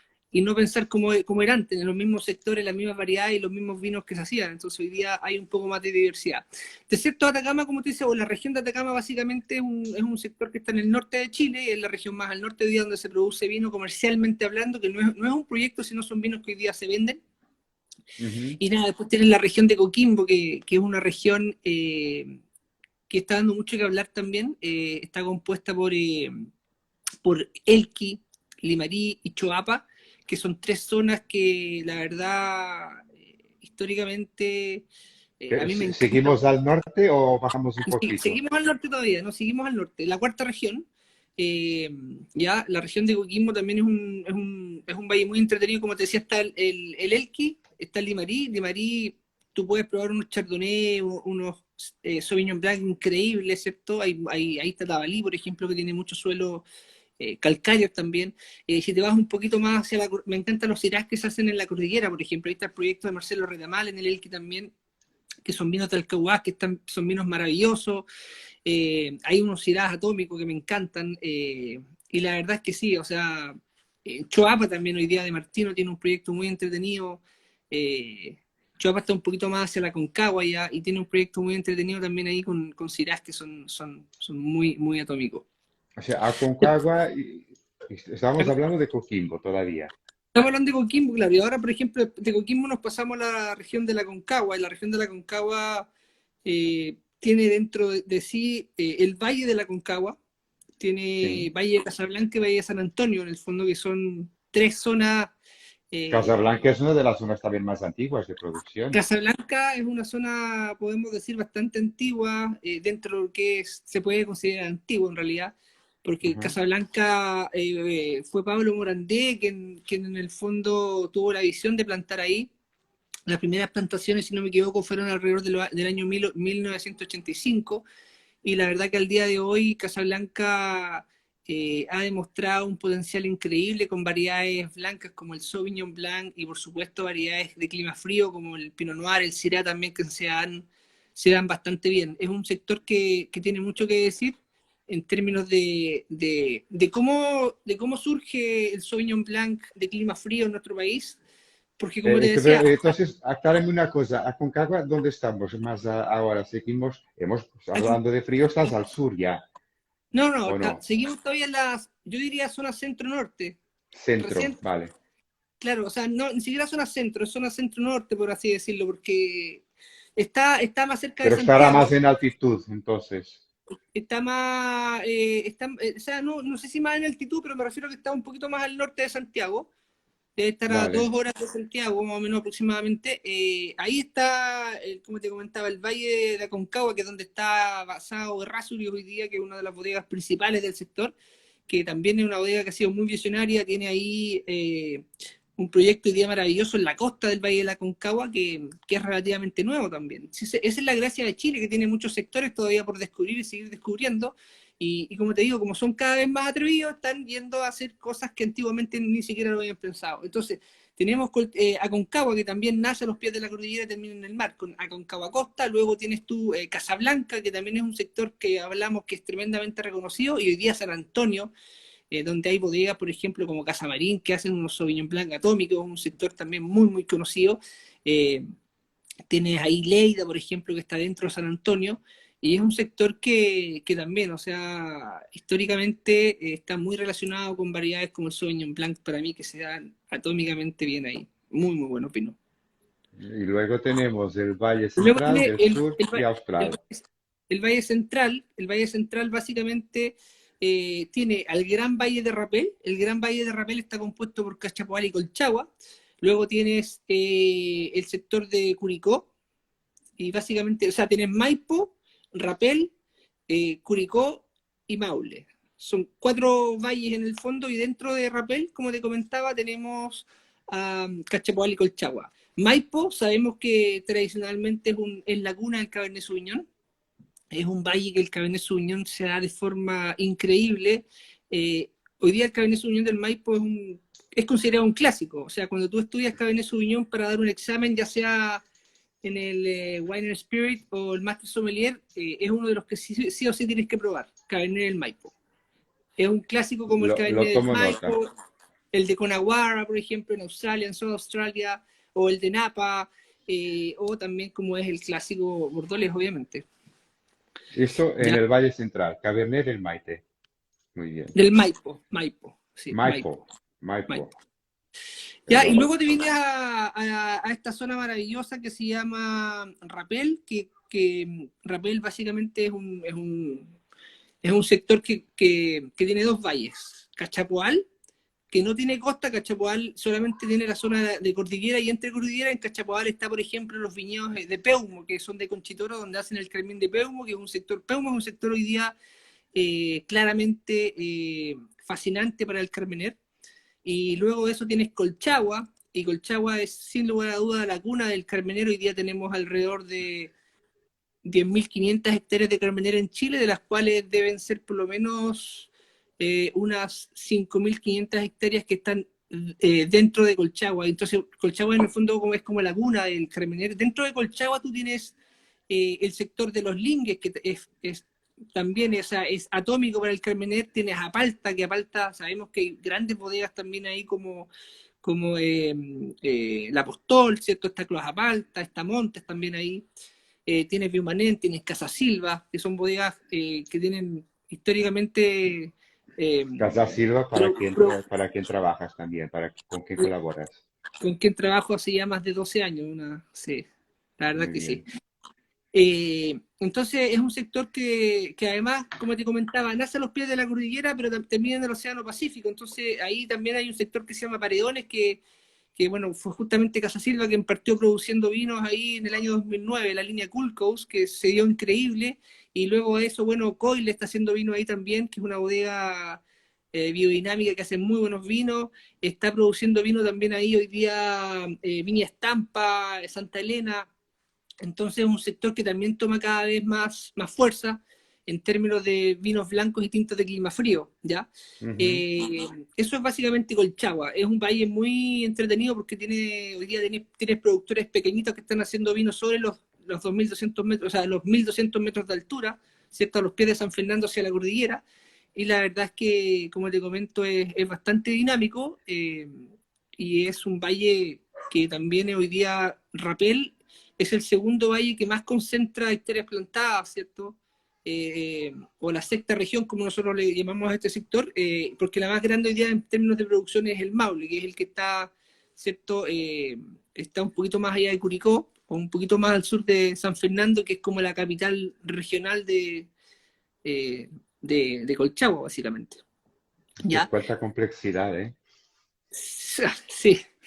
pensar como era antes, en los mismos sectores, las mismas variedades y los mismos vinos que se hacían. Entonces hoy día hay un poco más de diversidad. Desierto de Atacama, como te dice, o la región de Atacama básicamente es un sector que está en el norte de Chile, es la región más al norte hoy día donde se produce vino comercialmente hablando, que no es un proyecto, sino son vinos que hoy día se venden. Ujú. Y nada, después tienes la región de Coquimbo, que es una región que está dando mucho que hablar también. Está compuesta por Elqui, Limarí y Choapa, que son tres zonas que la verdad históricamente a mí me encanta. ¿Seguimos al norte o bajamos un Sí, poquito? seguimos al norte todavía, no seguimos al norte. La cuarta región, eh, ya la región de Coquimbo también es un valle muy entretenido, como te decía, está el Elqui, está el Limarí. Limarí, tú puedes probar unos Chardonnay, unos Sauvignon Blanc increíbles, ¿cierto? Ahí está Tabalí, por ejemplo, que tiene mucho suelo calcáreos también. Si te vas un poquito más hacia me encantan los cirás que se hacen en la cordillera, por ejemplo. Ahí está el proyecto de Marcelo Retamal en el Elqui también, que son vinos de Alcahuás, son vinos maravillosos. Hay unos cirás atómicos que me encantan. Y la verdad es que sí, o sea, Choapa también hoy día de Martino tiene un proyecto muy entretenido. Eh, Choapa está un poquito más hacia la Concagua ya, y tiene un proyecto muy entretenido también ahí con cirás que son muy, muy atómicos. O sea, Aconcagua, y estamos hablando de Coquimbo todavía. Estamos hablando de Coquimbo, claro, y ahora, por ejemplo, de Coquimbo nos pasamos a la región de la Concagua. En la región de la Concagua tiene dentro de sí el Valle de la Concagua, tiene Sí. Valle de Casablanca y Valle de San Antonio, en el fondo, que son tres zonas. Casablanca eh, es una de las zonas también más antiguas de producción. Casablanca es una zona, podemos decir, bastante antigua, dentro de lo que se puede considerar antiguo en realidad, porque Ujú. Casablanca fue Pablo Morandé quien en el fondo tuvo la visión de plantar ahí. Las primeras plantaciones, si no me equivoco, fueron alrededor del año 1985, y la verdad que al día de hoy Casablanca ha demostrado un potencial increíble con variedades blancas como el Sauvignon Blanc y por supuesto variedades de clima frío como el Pinot Noir, el Syrah también, que se dan bastante bien. Es un sector que tiene mucho que decir en términos de cómo surge el Sauvignon Blanc de clima frío en nuestro país, porque como te decía, Entonces, aclárame una cosa, Aconcagua, ¿dónde estamos? Más ahora, seguimos, pues, aquí, hablando de frío, estás al sur ya, no, no, ¿o no? seguimos todavía en las, yo diría zona centro-norte. Centro, Recién, vale. claro, o sea, no, ni siquiera zona centro, es zona centro-norte, por así decirlo, porque está más cerca de Pero estará Santiago, más en altitud, entonces. está más, o sea, no, no sé si más en altitud, pero me refiero a que está un poquito más al norte de Santiago, debe estar a Vale. 2 horas de Santiago, más o menos aproximadamente. Ahí está, como te comentaba, el Valle de Aconcagua, que es donde está basado Errázuriz hoy día, que es una de las bodegas principales del sector, que también es una bodega que ha sido muy visionaria, tiene ahí un proyecto hoy día maravilloso en la costa del Valle de la Aconcagua, que es relativamente nuevo también. Sí, esa es la gracia de Chile, que tiene muchos sectores todavía por descubrir y seguir descubriendo, y como te digo, como son cada vez más atrevidos, están yendo a hacer cosas que antiguamente ni siquiera lo habían pensado. Entonces, tenemos Aconcagua, que también nace a los pies de la cordillera y termina en el mar, con Aconcagua Costa. Luego tienes tú Casablanca, que también es un sector que hablamos que es tremendamente reconocido, y hoy día San Antonio, donde hay bodegas, por ejemplo, como Casamarín, que hacen unos Sauvignon Blanc atómicos, un sector también muy, muy conocido. Eh, Tienes ahí Leida, por ejemplo, que está dentro de San Antonio, y es un sector que también, o sea, históricamente está muy relacionado con variedades como el Sauvignon Blanc, para mí, que se dan atómicamente bien ahí. Muy, muy bueno, opino. Y luego tenemos el Valle Y luego Central, tiene del Sur y el- Austral. el Valle Central básicamente tiene al Gran Valle de Rapel. El Gran Valle de Rapel está compuesto por Cachapoal y Colchagua. Luego tienes el sector de Curicó, y básicamente, o sea, tienes Maipo, Rapel, Curicó y Maule. Son cuatro valles en el fondo, y dentro de Rapel, como te comentaba, tenemos Cachapoal y Colchagua. Maipo, sabemos que tradicionalmente es la cuna del Cabernet Sauvignon. Es un valle que el Cabernet Sauvignon se da de forma increíble. Hoy día el Cabernet Sauvignon del Maipo es considerado un clásico. O sea, cuando tú estudias Cabernet Sauvignon para dar un examen, ya sea en el Wine and Spirit o el Master Sommelier, es uno de los que sí o sí tienes que probar, Cabernet del Maipo. Es un clásico como el Lo Cabernet del tomo nota. Maipo, el de Conaguara, por ejemplo, en Australia, en South Australia, o el de Napa, o también como es el clásico Bordoles, obviamente. Esto en ¿Ya? el Valle Central, Cabernet del Maite. Muy bien. Del Maipo, Maipo, sí, Maipo, Maipo, Maipo, Maipo. Ya, y perdón. luego te vienes a esta zona maravillosa que se llama Rapel, que Rapel básicamente es un sector que tiene dos valles. Cachapoal, que no tiene costa. Cachapoal solamente tiene la zona de cordillera, y entre cordillera en Cachapoal está, por ejemplo, los viñedos de Peumo, que son de Conchitoro, donde hacen el Carmín de Peumo, que es un sector, Peumo es un sector hoy día claramente fascinante para el Carmener. Y luego de eso tienes Colchagua, y Colchagua es sin lugar a duda la cuna del Carmenero. Hoy día tenemos alrededor de 10.500 hectáreas de Carmenero en Chile, de las cuales deben ser por lo menos unas 5.500 hectáreas que están dentro de Colchagua. Entonces, Colchagua en el fondo es como la cuna del Carmenero. Dentro de Colchagua tú tienes el sector de los lingues, que también es atómico para el Carmener. Tienes Apalta, que Apalta sabemos que hay grandes bodegas también ahí como La Apostol, ¿cierto? Está Clos Apalta, está Montes también ahí. Tienes Biumanén, tienes Casa Silva, que son bodegas que tienen históricamente eh, Casa Silva, pro, pro, para quién trabajas también? ¿Con quién colaboras? con quien trabajo hace ya más de 12 años. Sí, la verdad Muy que sí. bien. Entonces es un sector que además, como te comentaba, nace a los pies de la cordillera, pero termina en el Océano Pacífico. Entonces ahí también hay un sector que se llama Paredones, que bueno, fue justamente Casa Silva quien partió produciendo vinos ahí en el año 2009, la línea Cool Coast, que se dio increíble, y luego de eso, bueno, Coyle está haciendo vino ahí también, que es una bodega biodinámica que hace muy buenos vinos, está produciendo vino también ahí hoy día Viña Estampa, Santa Elena. Entonces es un sector que también toma cada vez más fuerza en términos de vinos blancos y tintos de clima frío, ¿ya? Ujú. Eh, Eso es básicamente Colchagua. Es un valle muy entretenido porque hoy día tienes productores pequeñitos que están haciendo vinos sobre los 2.200 metros, o sea, los 1.200 metros de altura, ¿cierto? A los pies de San Fernando hacia la cordillera. Y la verdad es que, como te comento, es bastante dinámico y es un valle que también hoy día Rapel es el segundo valle que más concentra hectáreas plantadas, ¿cierto? O la sexta región, como nosotros le llamamos a este sector, porque la más grande hoy día en términos de producción es el Maule, que es el que está, ¿cierto? Está un poquito más allá de Curicó, o un poquito más al sur de San Fernando, que es como la capital regional eh, de Colchagua, básicamente. Pues ¿Ya? cuánta complejidad, ¿eh? Sí.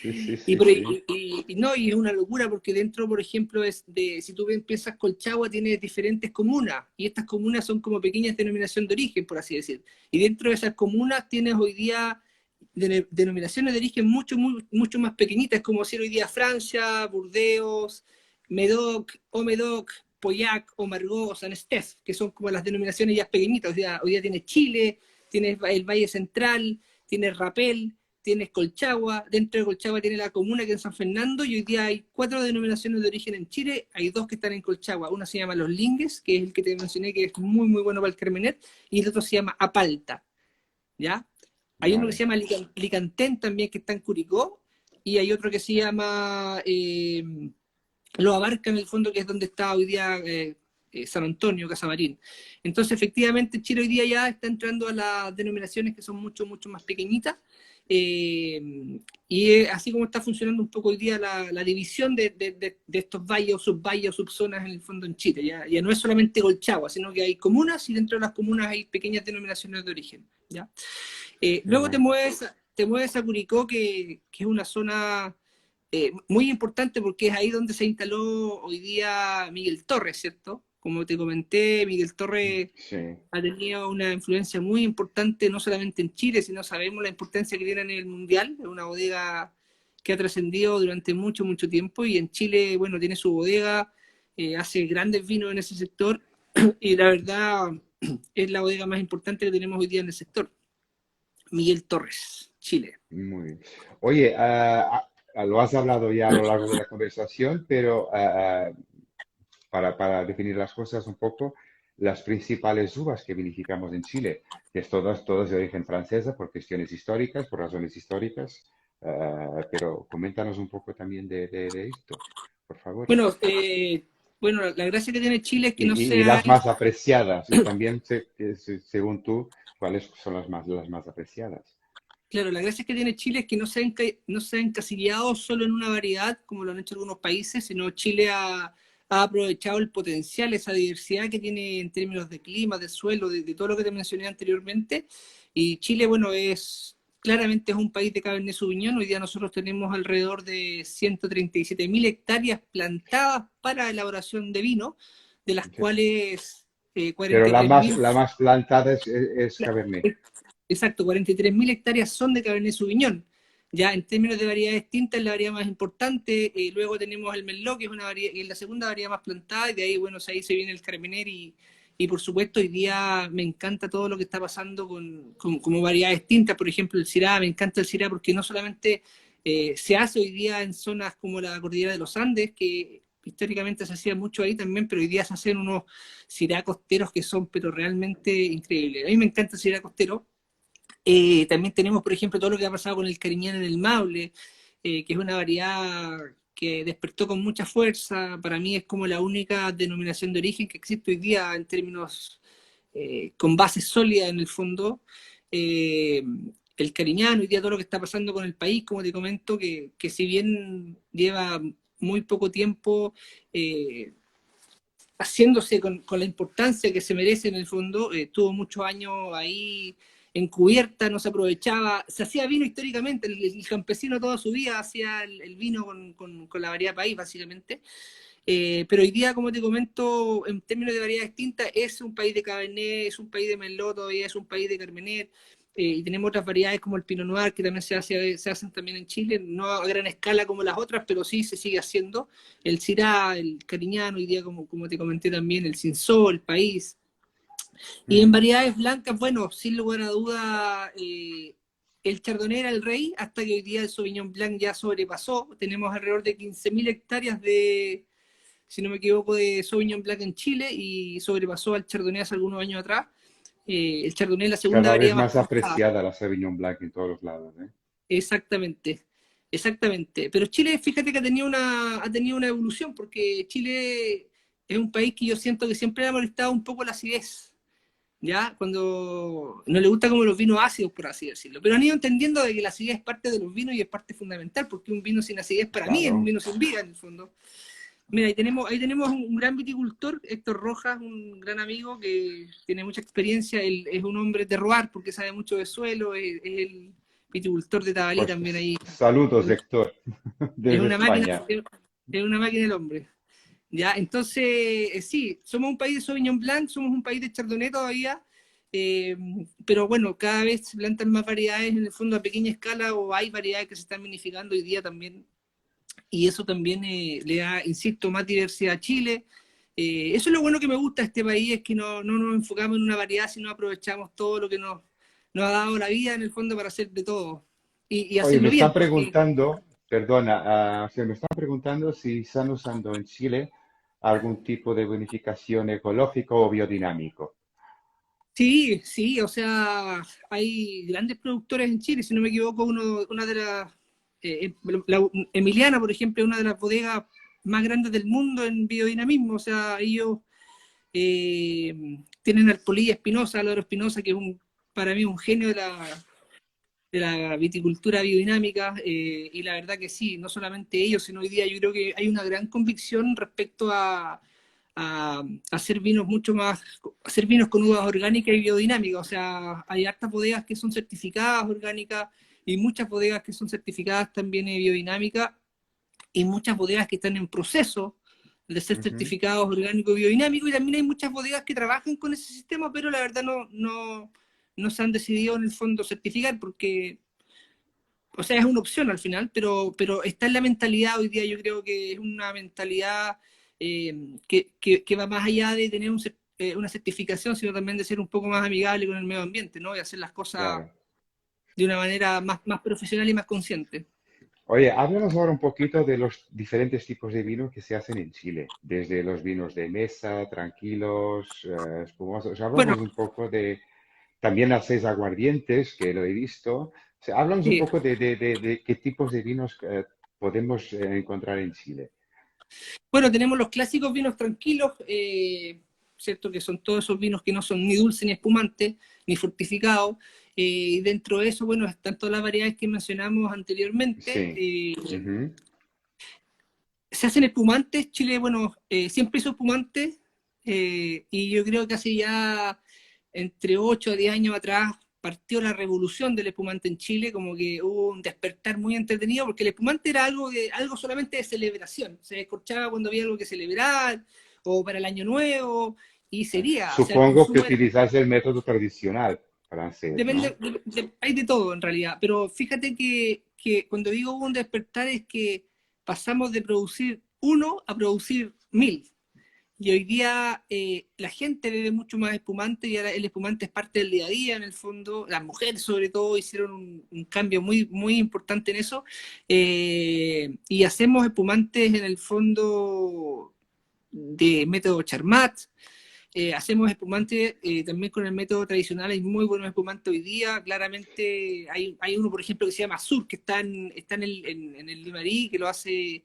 Sí, sí, Y, sí, por- sí. y no, y es una locura porque dentro, por ejemplo, si tú piensas Colchagua, tiene diferentes comunas y estas comunas son como pequeñas denominaciones de origen, por así decir. Y dentro de esas comunas tienes hoy día denominaciones de origen mucho más pequeñitas, como decir hoy día Francia, Burdeos, Medoc, Omedoc, Pauillac, o Margaux, o San Estef, que son como las denominaciones ya pequeñitas. Hoy día tienes Chile, tienes el Valle Central, tienes Rapel, tienes Colchagua, dentro de Colchagua tiene la comuna que es San Fernando, y hoy día hay 4 denominaciones de origen en Chile, hay 2 que están en Colchagua, una se llama Los Lingues, que es el que te mencioné que es muy muy bueno para el Carmener, y el otro se llama Apalta, ¿ya? Hay uno que se Vale. llama Licantén también, que está en Curicó, y hay otro que se llama Lo Abarca, en el fondo, que es donde está hoy día San Antonio, Casamarín. Entonces, efectivamente, Chile hoy día ya está entrando a las denominaciones que son mucho más pequeñitas, y así como está funcionando un poco hoy día la división de estos valles o subvalles o subzonas en el fondo en Chile. Ya no es solamente Colchagua, sino que hay comunas y dentro de las comunas hay pequeñas denominaciones de origen. ¿Ya? Qué Luego bueno. te mueves a Curicó, que es una zona muy importante porque es ahí donde se instaló hoy día Miguel Torres, ¿cierto? Como te comenté, Miguel Torres Sí. ha tenido una influencia muy importante, no solamente en Chile, sino sabemos la importancia que tiene en el mundial. Es una bodega que ha trascendido durante mucho tiempo, y en Chile, bueno, tiene su bodega, hace grandes vinos en ese sector y la verdad es la bodega más importante que tenemos hoy día en el sector. Miguel Torres, Chile. Muy bien. Oye, lo has hablado ya a lo largo de la conversación, pero para definir las cosas un poco, las principales uvas que vinificamos en Chile, que es todas de origen francesa por cuestiones históricas, por razones históricas, pero coméntanos un poco también de esto, por favor. Bueno, la gracia que tiene Chile es que no Y se las hay. más apreciadas, y también, según tú, ¿cuáles son las más apreciadas? Claro, la gracia que tiene Chile es que no se ha encasillado solo en una variedad, como lo han hecho algunos países, sino Chile ha aprovechado el potencial, esa diversidad que tiene en términos de clima, de suelo, de todo lo que te mencioné anteriormente. Y Chile, bueno, claramente es un país de Cabernet Sauvignon. Hoy día nosotros tenemos alrededor de 137.000 hectáreas plantadas para elaboración de vino, de las Sí. cuales Pero 43.000. la más plantada es Cabernet. Exacto, 43.000 hectáreas son de Cabernet Sauvignon. Ya en términos de variedades distintas, la variedad más importante. Luego tenemos el Merlot, que es una variedad, que es la segunda variedad más plantada, y de ahí, bueno, ahí se viene el Carmener, y por supuesto hoy día me encanta todo lo que está pasando como variedades distintas. Por ejemplo, el Syrah, me encanta el Syrah porque no solamente se hace hoy día en zonas como la cordillera de los Andes, que históricamente se hacía mucho ahí también, pero hoy día se hacen unos Syrah costeros que son pero realmente increíbles. A mí me encanta el Syrah costero. También tenemos, por ejemplo, todo lo que ha pasado con el Cariñán en el Maule, que es una variedad que despertó con mucha fuerza. Para mí es como la única denominación de origen que existe hoy día en términos con base sólida en el fondo. Eh, el Cariñán, hoy día todo lo que está pasando con el país, como te comento, que si bien lleva muy poco tiempo, eh, haciéndose con la importancia que se merece en el fondo, tuvo muchos años ahí encubierta, no se aprovechaba, se hacía vino históricamente, el campesino toda su vida hacía el vino con la variedad país, básicamente. Pero hoy día, como te comento, en términos de variedad extinta, es un país de Cabernet, es un país de Merlot, todavía es un país de Carmener, y tenemos otras variedades como el Pinot Noir, que también se hacen también en Chile, no a gran escala como las otras, pero sí se sigue haciendo. El Syrah, el Cariñano, hoy día, como te comenté también, el Cinsault, el País. Y en variedades blancas, bueno, sin lugar a duda, el Chardonnay era el rey, hasta que hoy día el Sauvignon Blanc ya sobrepasó. Tenemos alrededor de 15.000 hectáreas de, si no me equivoco, de Sauvignon Blanc en Chile y sobrepasó al Chardonnay hace algunos años atrás. El Chardonnay es la segunda Cada vez variedad más más cultivada. apreciada la Sauvignon Blanc en todos los lados, ¿eh? Exactamente, exactamente. Pero Chile, fíjate que ha tenido una evolución, porque Chile es un país que yo siento que siempre ha molestado un poco la acidez, ¿ya? Cuando no le gusta como los vinos ácidos, por así decirlo. Pero han ido entendiendo de que la acidez es parte de los vinos y es parte fundamental, porque un vino sin acidez para mí es un Claro. vino sin vida, en el fondo. Mira, ahí tenemos un gran viticultor, Héctor Rojas, un gran amigo que tiene mucha experiencia. Él es un hombre terroir porque sabe mucho de suelo, es el viticultor de Tabalí Pues también ahí. saludos, Héctor, Es desde una máquina, España. es una máquina el hombre. ¿Ya? Entonces, sí, somos un país de Sauvignon Blanc, somos un país de Chardonnay todavía, eh, pero bueno, cada vez se plantan más variedades en el fondo a pequeña escala, o hay variedades que se están minificando hoy día también, y eso también le da, insisto, más diversidad a Chile. Eso es lo bueno que me gusta de este país, es que no nos enfocamos en una variedad, sino aprovechamos todo lo que nos ha dado la vida en el fondo para hacer de todo y Oye, me hacerlo están bien, porque preguntando, perdona, se me están preguntando si están usando en Chile algún tipo de bonificación ecológico o biodinámico. sí, sí, o sea, hay grandes productores en Chile, si no me equivoco, una de las, Emiliana, por ejemplo, es una de las bodegas más grandes del mundo en biodinamismo, o sea, ellos tienen al Polilla Espinosa, Álvaro Espinosa, que es para mí un genio de la viticultura biodinámica, y la verdad que sí, no solamente ellos, sino hoy día yo creo que hay una gran convicción respecto a hacer vinos mucho más, hacer vinos con uvas orgánicas y biodinámicas. O sea, hay hartas bodegas que son certificadas orgánicas y muchas bodegas que son certificadas también biodinámicas, y muchas bodegas que están en proceso de ser Ujú. certificados orgánicos y biodinámicos, y también hay muchas bodegas que trabajan con ese sistema, pero la verdad no se han decidido en el fondo certificar porque, o sea, es una opción al final, pero está en la mentalidad hoy día. Yo creo que es una mentalidad que va más allá de tener una certificación, sino también de ser un poco más amigable con el medio ambiente, ¿no? Y hacer las cosas Claro. de una manera más profesional y más consciente. Oye, háblanos ahora un poquito de los diferentes tipos de vino que se hacen en Chile, desde los vinos de mesa, tranquilos, espumosos. Bueno, Háblanos un poco de, también hacéis aguardientes, que lo he visto. O sea, háblanos un sí. poco de qué tipos de vinos podemos encontrar en Chile. Bueno, tenemos los clásicos vinos tranquilos, ¿cierto? Que son todos esos vinos que no son ni dulces ni espumantes, ni fortificados. Y dentro de eso, bueno, están todas las variedades que mencionamos anteriormente. Sí. Ujú. Se hacen espumantes, Chile, bueno, siempre hizo espumantes, y yo creo que hace ya entre 8 a 10 años atrás partió la revolución del espumante en Chile, como que hubo un despertar muy entretenido, porque el espumante era algo solamente de celebración, se descorchaba cuando había algo que celebrar, o para el año nuevo, y sería, o sea, el Supongo que consumo era, utilizáis el método tradicional francés, ¿no? hay de todo en realidad, pero fíjate que cuando digo hubo un despertar es que pasamos de producir uno a producir 1000. Y hoy día la gente bebe mucho más espumante, y ahora el espumante es parte del día a día en el fondo. Las mujeres sobre todo hicieron un cambio muy importante en eso. Y hacemos espumantes en el fondo de método Charmat. Hacemos espumantes también con el método tradicional. Hay muy buenos espumantes hoy día. Claramente hay uno, por ejemplo, que se llama Sur, que está en el Limarí, que lo hace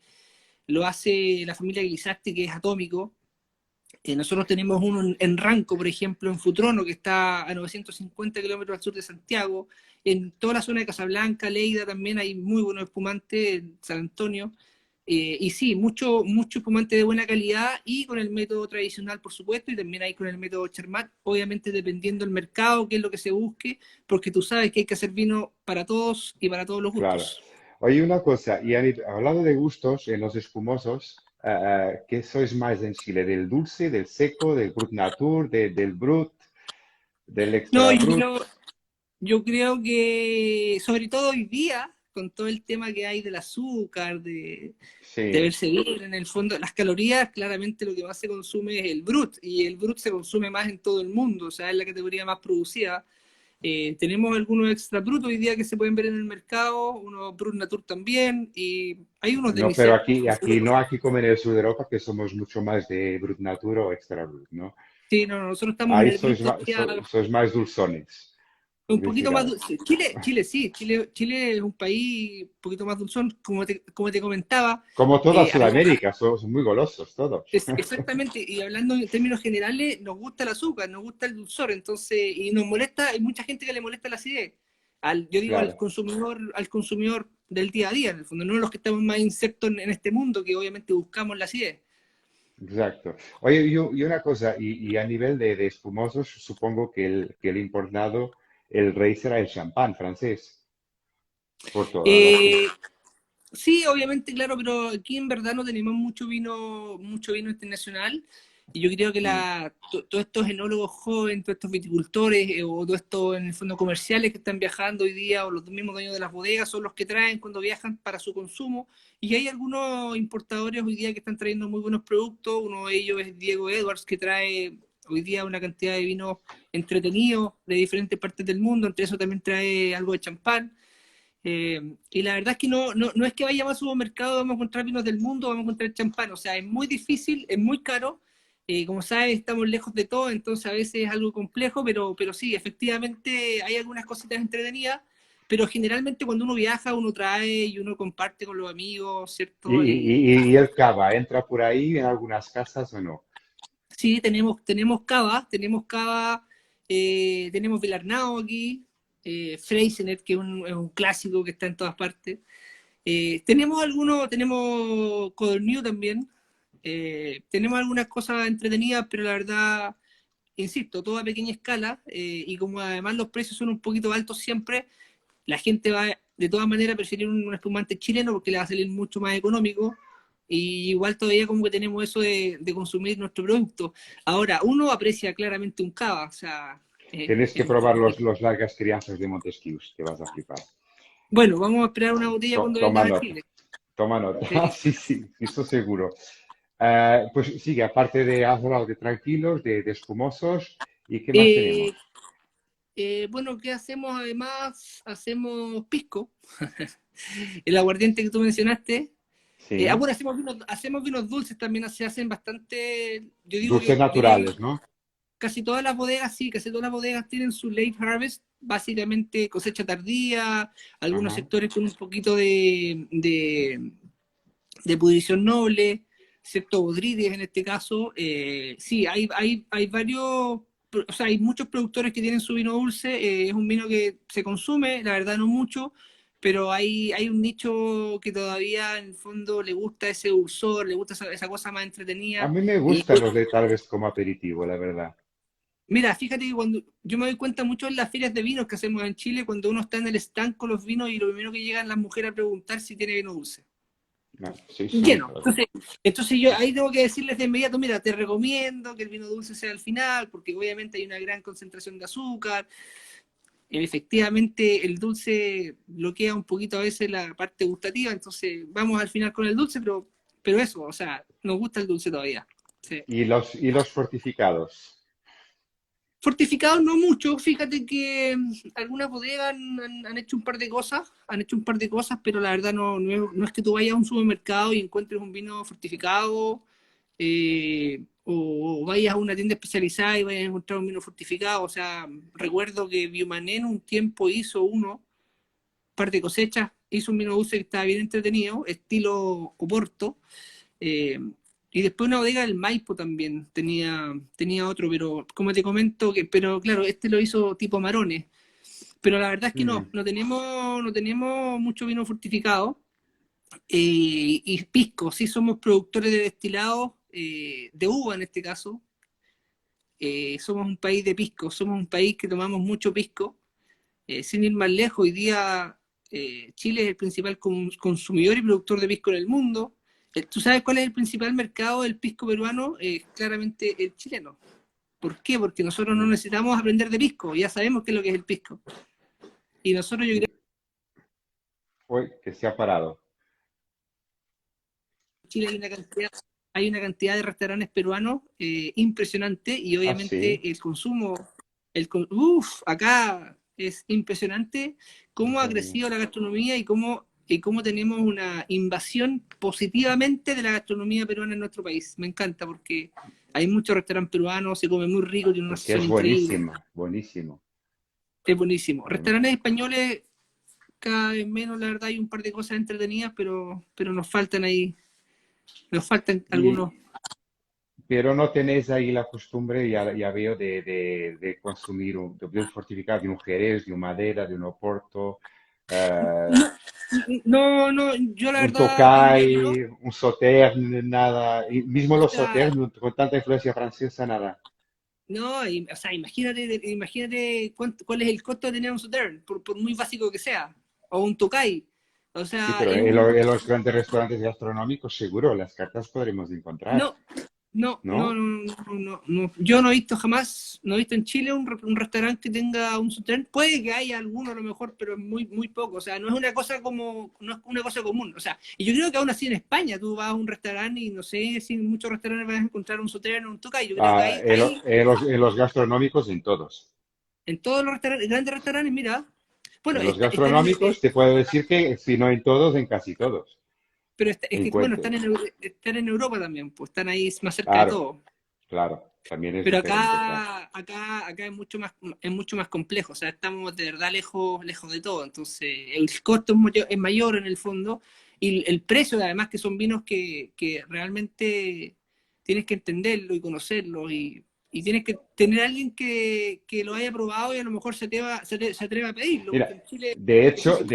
la familia Glisasti, que es atómico. Nosotros tenemos uno en Ranco, por ejemplo, en Futrono, que está a 950 kilómetros al sur de Santiago. En toda la zona de Casablanca, Leida también hay muy buenos espumantes, en San Antonio. Y sí, mucho espumante de buena calidad y con el método tradicional, por supuesto, y también hay con el método Charmat, obviamente dependiendo del mercado, qué es lo que se busque, porque tú sabes que hay que hacer vino para todos y para todos los Claro. gustos. Oye, una cosa, y hablando de gustos en los espumosos, ¿qué sois más en Chile? ¿Del dulce, del seco, del Brut Natur, del Brut, del No, Extra Brut? yo creo que, sobre todo hoy día, con todo el tema que hay del azúcar, de Sí. verse bien, en el fondo, las calorías, claramente lo que más se consume es el Brut, y el Brut se consume más en todo el mundo, o sea, es la categoría más producida. Tenemos algunos extra Brut hoy día que se pueden ver en el mercado, unos Brut Natur también, y hay unos No, pero demi-sec. aquí no, aquí como en el sur de Europa, que somos mucho más de Brut Natur o Extra Brut, ¿no? Sí, no, nosotros estamos en Ahí el Brut todavía. sois más dulzones, Un en ese poquito más caso. dulce. Chile sí, Chile es un país un poquito más dulzón, como te comentaba. Como toda Hay, Sudamérica, son muy golosos todos. exactamente, y hablando en términos generales, nos gusta el azúcar, nos gusta el dulzor, entonces, y nos molesta, hay mucha gente que le molesta la acidez. Yo digo Claro, al consumidor del día a día, en el fondo, no los que estamos más insertos en este mundo, que obviamente buscamos la acidez. exacto. Oye, y una cosa, y a nivel de espumosos, supongo que el importado, el rey será el champán francés, por todo lo que... Eh, Sí, obviamente, claro, pero aquí en verdad no tenemos mucho vino internacional. Y yo creo que Mm. todos estos enólogos jóvenes, todos estos viticultores o todos estos en el fondo comerciales que están viajando hoy día o los mismos dueños de las bodegas son los que traen cuando viajan para su consumo. Y hay algunos importadores hoy día que están trayendo muy buenos productos. Uno de ellos es Diego Edwards, que trae hoy día una cantidad de vinos entretenidos de diferentes partes del mundo. Entre eso también trae algo de champán. Y la verdad es que no es que vayamos al supermercado, vamos a encontrar vinos del mundo, vamos a encontrar champán, o sea, es muy difícil, es muy caro, como sabes, estamos lejos de todo, entonces a veces es algo complejo, pero sí, efectivamente hay algunas cositas entretenidas, pero generalmente cuando uno viaja, uno trae y uno comparte con los amigos, ¿cierto? Y el cava, ¿entra por ahí en algunas casas o no? Sí, tenemos cava, tenemos Belarnau aquí, Freysenet, que es un clásico que está en todas partes. Tenemos Codorniu también. Tenemos algunas cosas entretenidas, pero la verdad, insisto, todo a pequeña escala. Y como además los precios son un poquito altos siempre, la gente va de todas maneras a preferir un espumante chileno porque le va a salir mucho más económico. Y igual todavía como que tenemos eso de consumir nuestro producto. Ahora, uno aprecia claramente un cava, o sea, Tienes que probar los largas crianzas de Montesquieu, te vas a flipar. bueno, vamos a esperar una botella cuando Toma vengas a nota, Chile. toma nota. Ah, Sí. sí, sí, eso seguro. Pues sí, que aparte de has hablado de tranquilos, de espumosos, ¿y qué más Eh, tenemos? bueno, ¿qué hacemos además? Hacemos pisco, el aguardiente que tú mencionaste. Sí, Bueno, hacemos vinos dulces también, se hacen bastante, yo digo dulces que diría que naturales, ¿no? casi todas las bodegas, sí, casi todas las bodegas tienen su late harvest, básicamente cosecha tardía, algunos Ajá. sectores con un poquito de pudrición noble, ¿cierto? Bodrides en este caso. Sí, hay varios, o sea, hay muchos productores que tienen su vino dulce, es un vino que se consume, la verdad no mucho, pero hay un nicho que todavía en el fondo le gusta ese dulzor, le gusta esa cosa más A entretenida. mí me Y gustan los de tal vez como aperitivo, la verdad. mira, fíjate que cuando yo me doy cuenta mucho en las ferias de vinos que hacemos en Chile, cuando uno está en el stand con los vinos y lo primero que llegan las mujeres a preguntar si tiene vino dulce. Ah, sí, sí, Lleno. claro. Entonces yo ahí tengo que decirles de inmediato, mira, te recomiendo que el vino dulce sea al final, porque obviamente hay una gran concentración de azúcar. Efectivamente, el dulce bloquea un poquito a veces la parte gustativa, entonces vamos al final con el dulce, pero eso, o sea, nos gusta el dulce todavía. Sí. Y los fortificados. Fortificados no mucho, fíjate que algunas bodegas han hecho un par de cosas, pero la verdad no es que tú vayas a un supermercado y encuentres un vino fortificado, o vayas a una tienda especializada y vayas a encontrar un vino fortificado. O sea, recuerdo que Biomanen un tiempo hizo par de cosechas, hizo un vino dulce que estaba bien entretenido, estilo Oporto, eh, y después una bodega del Maipo también tenía otro, pero como te comento, pero claro, este lo hizo tipo Marones. Pero la verdad es que Mm. no tenemos mucho vino fortificado. Y pisco, sí somos productores de destilados, de uva en este caso. Somos un país de pisco, somos un país que tomamos mucho pisco. Sin ir más lejos, hoy día Chile es el principal consumidor y productor de pisco en el mundo. ¿Tú sabes cuál es el principal mercado del pisco peruano? Claramente el chileno. ¿Por qué? Porque nosotros no Mm, necesitamos aprender de pisco, ya sabemos qué es lo que es el pisco. Y nosotros yo creo mm. Uy, que se ha parado. que en Chile hay una cantidad de restaurantes peruanos impresionante y Ah, sí. obviamente el consumo, uff, acá es impresionante cómo ha Hija mía. crecido la gastronomía y cómo tenemos una invasión positivamente de la gastronomía peruana en nuestro país. Me encanta porque hay muchos restaurantes peruanos, se come muy rico, tiene una Es que sazón es increíble. buenísima, buenísimo. Es buenísimo. Bueno, Restaurantes españoles cada vez menos, la verdad, hay un par de cosas entretenidas, pero nos faltan ahí, nos faltan algunos. y, pero no tenéis ahí la costumbre, ya veo, de consumir de un fortificado, de un Jerez, de un Madera, de un Oporto, eh, No, no, yo la un verdad diría que no. Tokai, un Sauternes, nada. Y mismo los Puta, Sauternes, con tanta influencia francesa, nada. no, o sea, imagínate cuál es el costo de tener un Sautern, por muy básico que sea, o un Tokai. O Sí, sea, pero es un, en los grandes restaurantes gastronómicos, seguro, las cartas podremos encontrar, no, no, no, ¿no? no, no, no, no. Yo no he visto jamás, no he visto en Chile un restaurante que tenga un Sautern. Puede que haya alguno a lo mejor, pero es muy, muy poco. O sea, no es una cosa no es una cosa común. O sea, y yo creo que aún así en España tú vas a un restaurante y no sé si en muchos restaurantes vas a encontrar un Sautern o un Tokai. Yo creo que Ah, hay en los gastronómicos, en todos. en todos los restaurantes, grandes restaurantes, mira. Bueno, En los están gastronómicos te puedo decir que si no en todos, en casi todos. pero es que bueno, Encuentre. están en Europa también, pues están ahí más cerca de Claro, todo. claro, también es Pero diferente, claro. acá es mucho más complejo, o sea, estamos de verdad lejos de todo, entonces el costo es mayor en el fondo y el precio, además que son vinos que realmente tienes que entenderlo y conocerlo y tienes que tener a alguien que lo haya probado y a lo mejor se atreva a pedirlo, porque Mira, en Chile es difícil.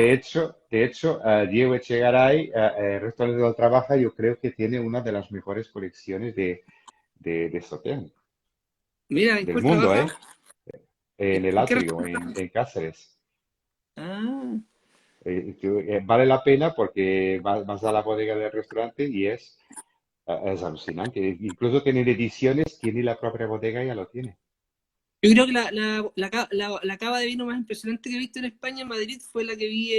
Diego Echegaray, el restaurante donde trabaja, yo creo que tiene una de las mejores colecciones de Sauternes Mira, ¿en del cuál mundo, trabaja? ¿eh? En el ¿En qué Atrio, restaurante trabaja? en Cáceres. Ah, Vale la pena porque vas a la bodega del restaurante y es alucinante. Incluso tienen ediciones que ni la propia bodega ya lo tiene. yo creo que la cava de vino más impresionante que he visto en España, en Madrid, fue la que vi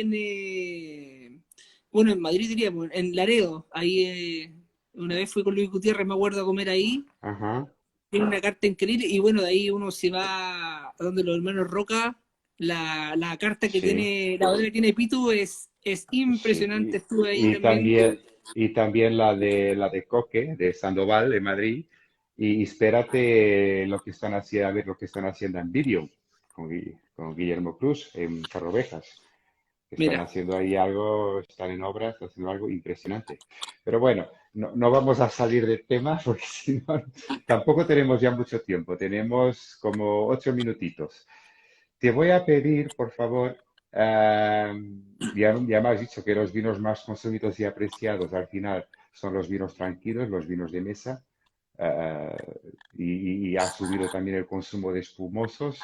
bueno, en Madrid diríamos, en Laredo. Ahí una vez fui con Luis Gutiérrez, me acuerdo a comer ahí. Ajá. Tiene una carta increíble y bueno, de ahí uno se va a donde los hermanos Roca. La carta que Sí, tiene, la bodega que tiene Pitu es impresionante. sí. Estuve ahí Y también. también, y también la de Coque, de Sandoval, de Madrid. Y espérate lo que están haciendo, a ver lo que están haciendo en vídeo con Guillermo Cruz en Torrovejas. Están Mira, haciendo ahí algo, están en obras, están haciendo algo impresionante. Pero bueno, no vamos a salir del tema porque si no, tampoco tenemos ya mucho tiempo. Tenemos como 8 minutitos. Te voy a pedir, por favor, ya me has dicho que los vinos más consumidos y apreciados al final son los vinos tranquilos, los vinos de mesa, y ha subido también el consumo de espumosos,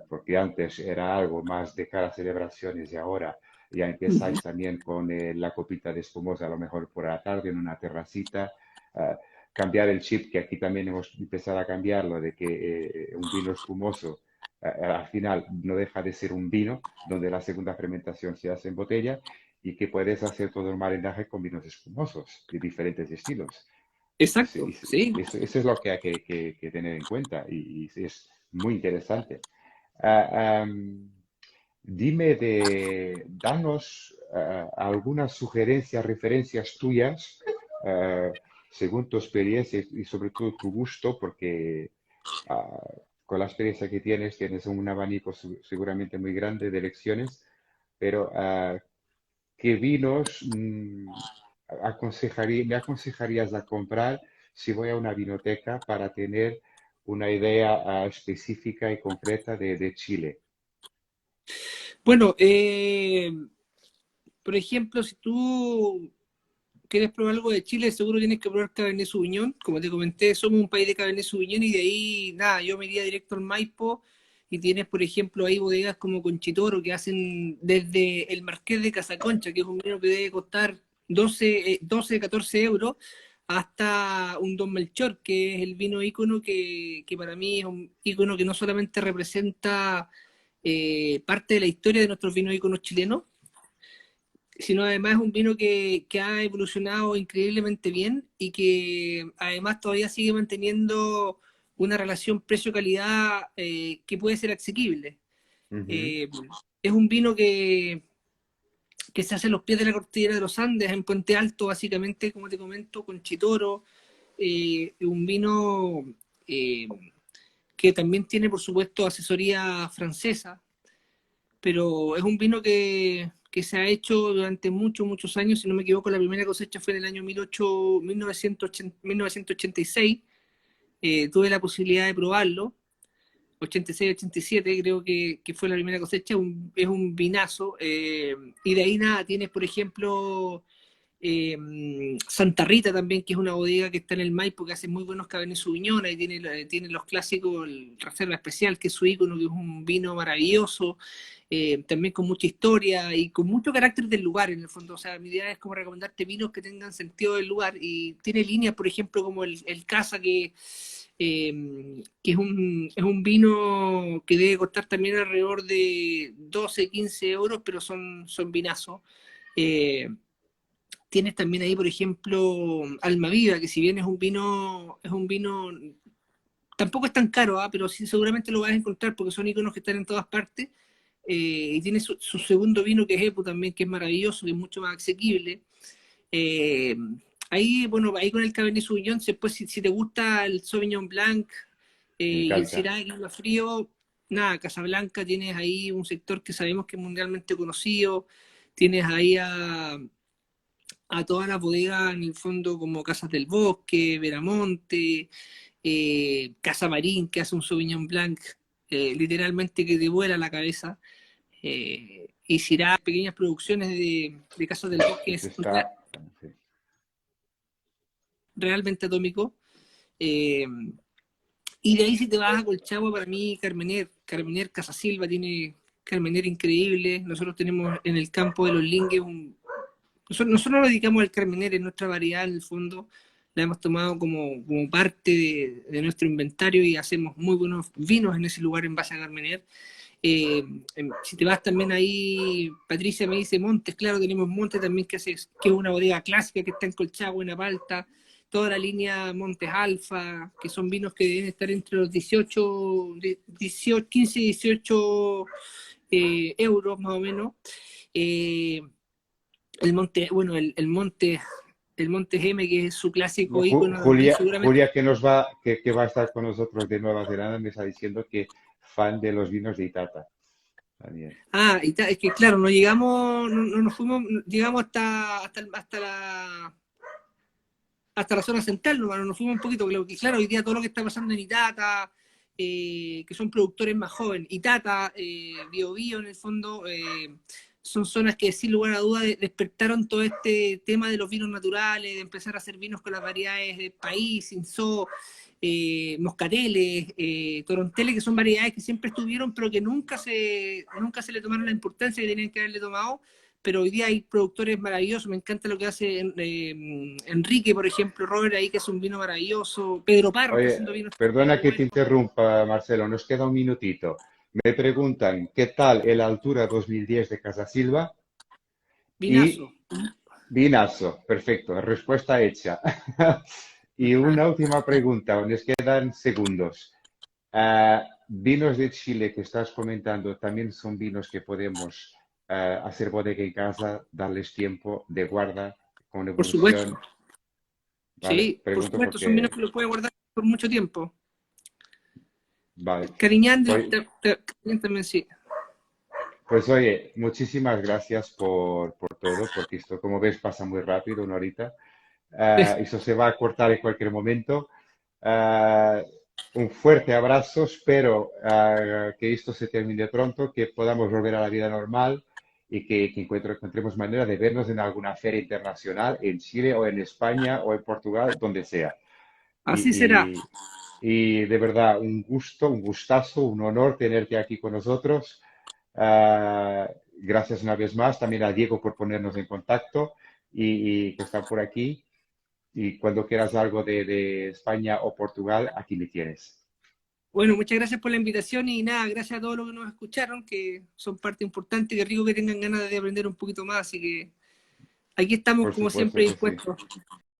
porque antes era algo más de cara a celebraciones y ahora ya empezáis también con la copita de espumosa, a lo mejor por la tarde en una terracita. eh, Cambiar el chip, que aquí también hemos empezado a cambiarlo, de que un vino espumoso al final no deja de ser un vino donde la segunda fermentación se hace en botella y que puedes hacer todo el maridaje con vinos espumosos de diferentes estilos. exacto, sí. Eso es lo que hay que tener en cuenta y es muy interesante. Dime danos algunas sugerencias, referencias tuyas, ah, según tu experiencia y sobre todo tu gusto, porque ah, con la experiencia que tienes un abanico seguramente muy grande de elecciones, pero ¿qué vinos me aconsejarías a comprar si voy a una vinoteca para tener una idea específica y concreta de Chile? Bueno, por ejemplo, si tú quieres probar algo de Chile, seguro tienes que probar Cabernet Sauvignon. Como te comenté, somos un país de Cabernet Sauvignon y de ahí, nada, yo me iría directo al Maipo y tienes, por ejemplo, ahí bodegas como Conchitoro que hacen desde el Marqués de Casaconcha, que es un vino que debe costar 12 14 euros, hasta un Don Melchor, que es el vino ícono que para mí es un ícono que no solamente representa parte de la historia de nuestros vinos íconos chilenos, sino además es un vino que ha evolucionado increíblemente bien y que además todavía sigue manteniendo una relación precio-calidad que puede ser asequible. Ujú. Eh, es un vino que se hace en los pies de la cordillera de los Andes, en Puente Alto, básicamente, como te comento, con Chitoro. Un vino eh, que también tiene, por supuesto, asesoría francesa, pero es un vino que se ha hecho durante muchos, muchos años. Si no me equivoco, la primera cosecha fue en el año 1986. Tuve la posibilidad de probarlo. 86, 87 creo que fue la primera cosecha. Es un vinazo. Y de ahí nada, tienes, por ejemplo, Santa Rita también, que es una bodega que está en el Maipo, que hace muy buenos Cabernet Sauvignon, y tiene los clásicos, el Reserva Especial, que es su ícono, que es un vino maravilloso, también con mucha historia y con mucho carácter del lugar, en el fondo. O sea, mi idea es como recomendarte vinos que tengan sentido del lugar, y tiene líneas, por ejemplo, como el Casa, que es un vino que debe costar también alrededor de 12 15 euros, pero son vinazos. Eh, Tienes también ahí, por ejemplo, Almaviva, que si bien es un vino, tampoco es tan caro, ¿ah? Pero sí seguramente lo vas a encontrar porque son iconos que están en todas partes. Y tiene su segundo vino, que es Epo también, que es maravilloso, que es mucho más asequible. Eh, Ahí, bueno, ahí con el Cabernet Sauvignon, después, si te gusta el Sauvignon Blanc Me y el encanta. Syrah y el frío, nada, Casablanca, tienes ahí un sector que sabemos que es mundialmente conocido. Tienes ahí a todas las bodegas en el fondo como Casas del Bosque, Veramonte, Casa Marín, que hace un Sauvignon Blanc literalmente que te vuela la cabeza. Y Syrah, pequeñas producciones de Casas del Bosque, Ese es está, sí. realmente atómico. Eh, y de ahí si te vas a Colchagua, para mí Carmener Casa Silva tiene Carmener increíble. Nosotros tenemos en el campo de los Lingues nosotros nos dedicamos al Carmener en nuestra variedad, en el fondo, la hemos tomado como parte de nuestro inventario y hacemos muy buenos vinos en ese lugar en base a Carmener. Eh, si te vas también ahí, Patricia me dice Montes, claro, tenemos Montes también que es una bodega clásica que está en Colchagua, en Apalta, toda la línea Montes Alfa, que son vinos que deben estar entre los 15 y 18 euros más o menos. Eh, el monte, bueno, el monte Geme, que es su clásico ícono también, Julia, seguramente. Julia que va a estar con nosotros de Nueva Zelanda, me está diciendo que fan de los vinos de Itata también. Ah, es que claro, no llegamos, no nos fuimos, llegamos hasta la zona central, no, nos fuimos un poquito, porque claro, hoy día todo lo que está pasando en Itata, que son productores más jóvenes, Itata, Bio Bio en el fondo, son zonas que sin lugar a dudas despertaron todo este tema de los vinos naturales, de empezar a hacer vinos con las variedades de país, Cinsault, Moscateles, Toronteles, que son variedades que siempre estuvieron, pero que nunca se le tomaron la importancia que tenían que haberle tomado. Pero hoy día hay productores maravillosos. Me encanta lo que hace Enrique, por ejemplo, Robert ahí, que es un vino maravilloso. Pedro Parro está Oye, haciendo vinos muy perdona que te buenos. interrumpa, Marcelo, nos queda un minutito. Me preguntan, ¿qué tal el Altura 2010 de Casa Silva? Vinazo. Y vinazo, perfecto, respuesta hecha. Y una última pregunta, nos quedan segundos. Vinos de Chile que estás comentando también son vinos que podemos hacer bodega en casa, darles tiempo de guarda con Por supuesto. evolución. Vale, Sí, por pregunto supuesto. Son vinos porque, que los puede guardar por mucho tiempo. vale. Cariñán, Pues, Cariñán también sí. pues oye, muchísimas gracias por todo, porque esto, como ves, pasa muy rápido, una horita. Eso se va a cortar en cualquier momento. Ah, un fuerte abrazo, espero que esto se termine pronto, que podamos volver a la vida normal y que encontremos manera de vernos en alguna feria internacional en Chile o en España o en Portugal, donde sea. Así será. Y, y de verdad, un gusto, un gustazo, un honor tenerte aquí con nosotros. Gracias una vez más también a Diego por ponernos en contacto y que está por aquí. Y cuando quieras algo de España o Portugal, aquí me tienes. Bueno, muchas gracias por la invitación y nada, gracias a todos los que nos escucharon, que son parte importante, que rico que tengan ganas de aprender un poquito más, así que aquí estamos Por como supuesto siempre que sí. dispuestos.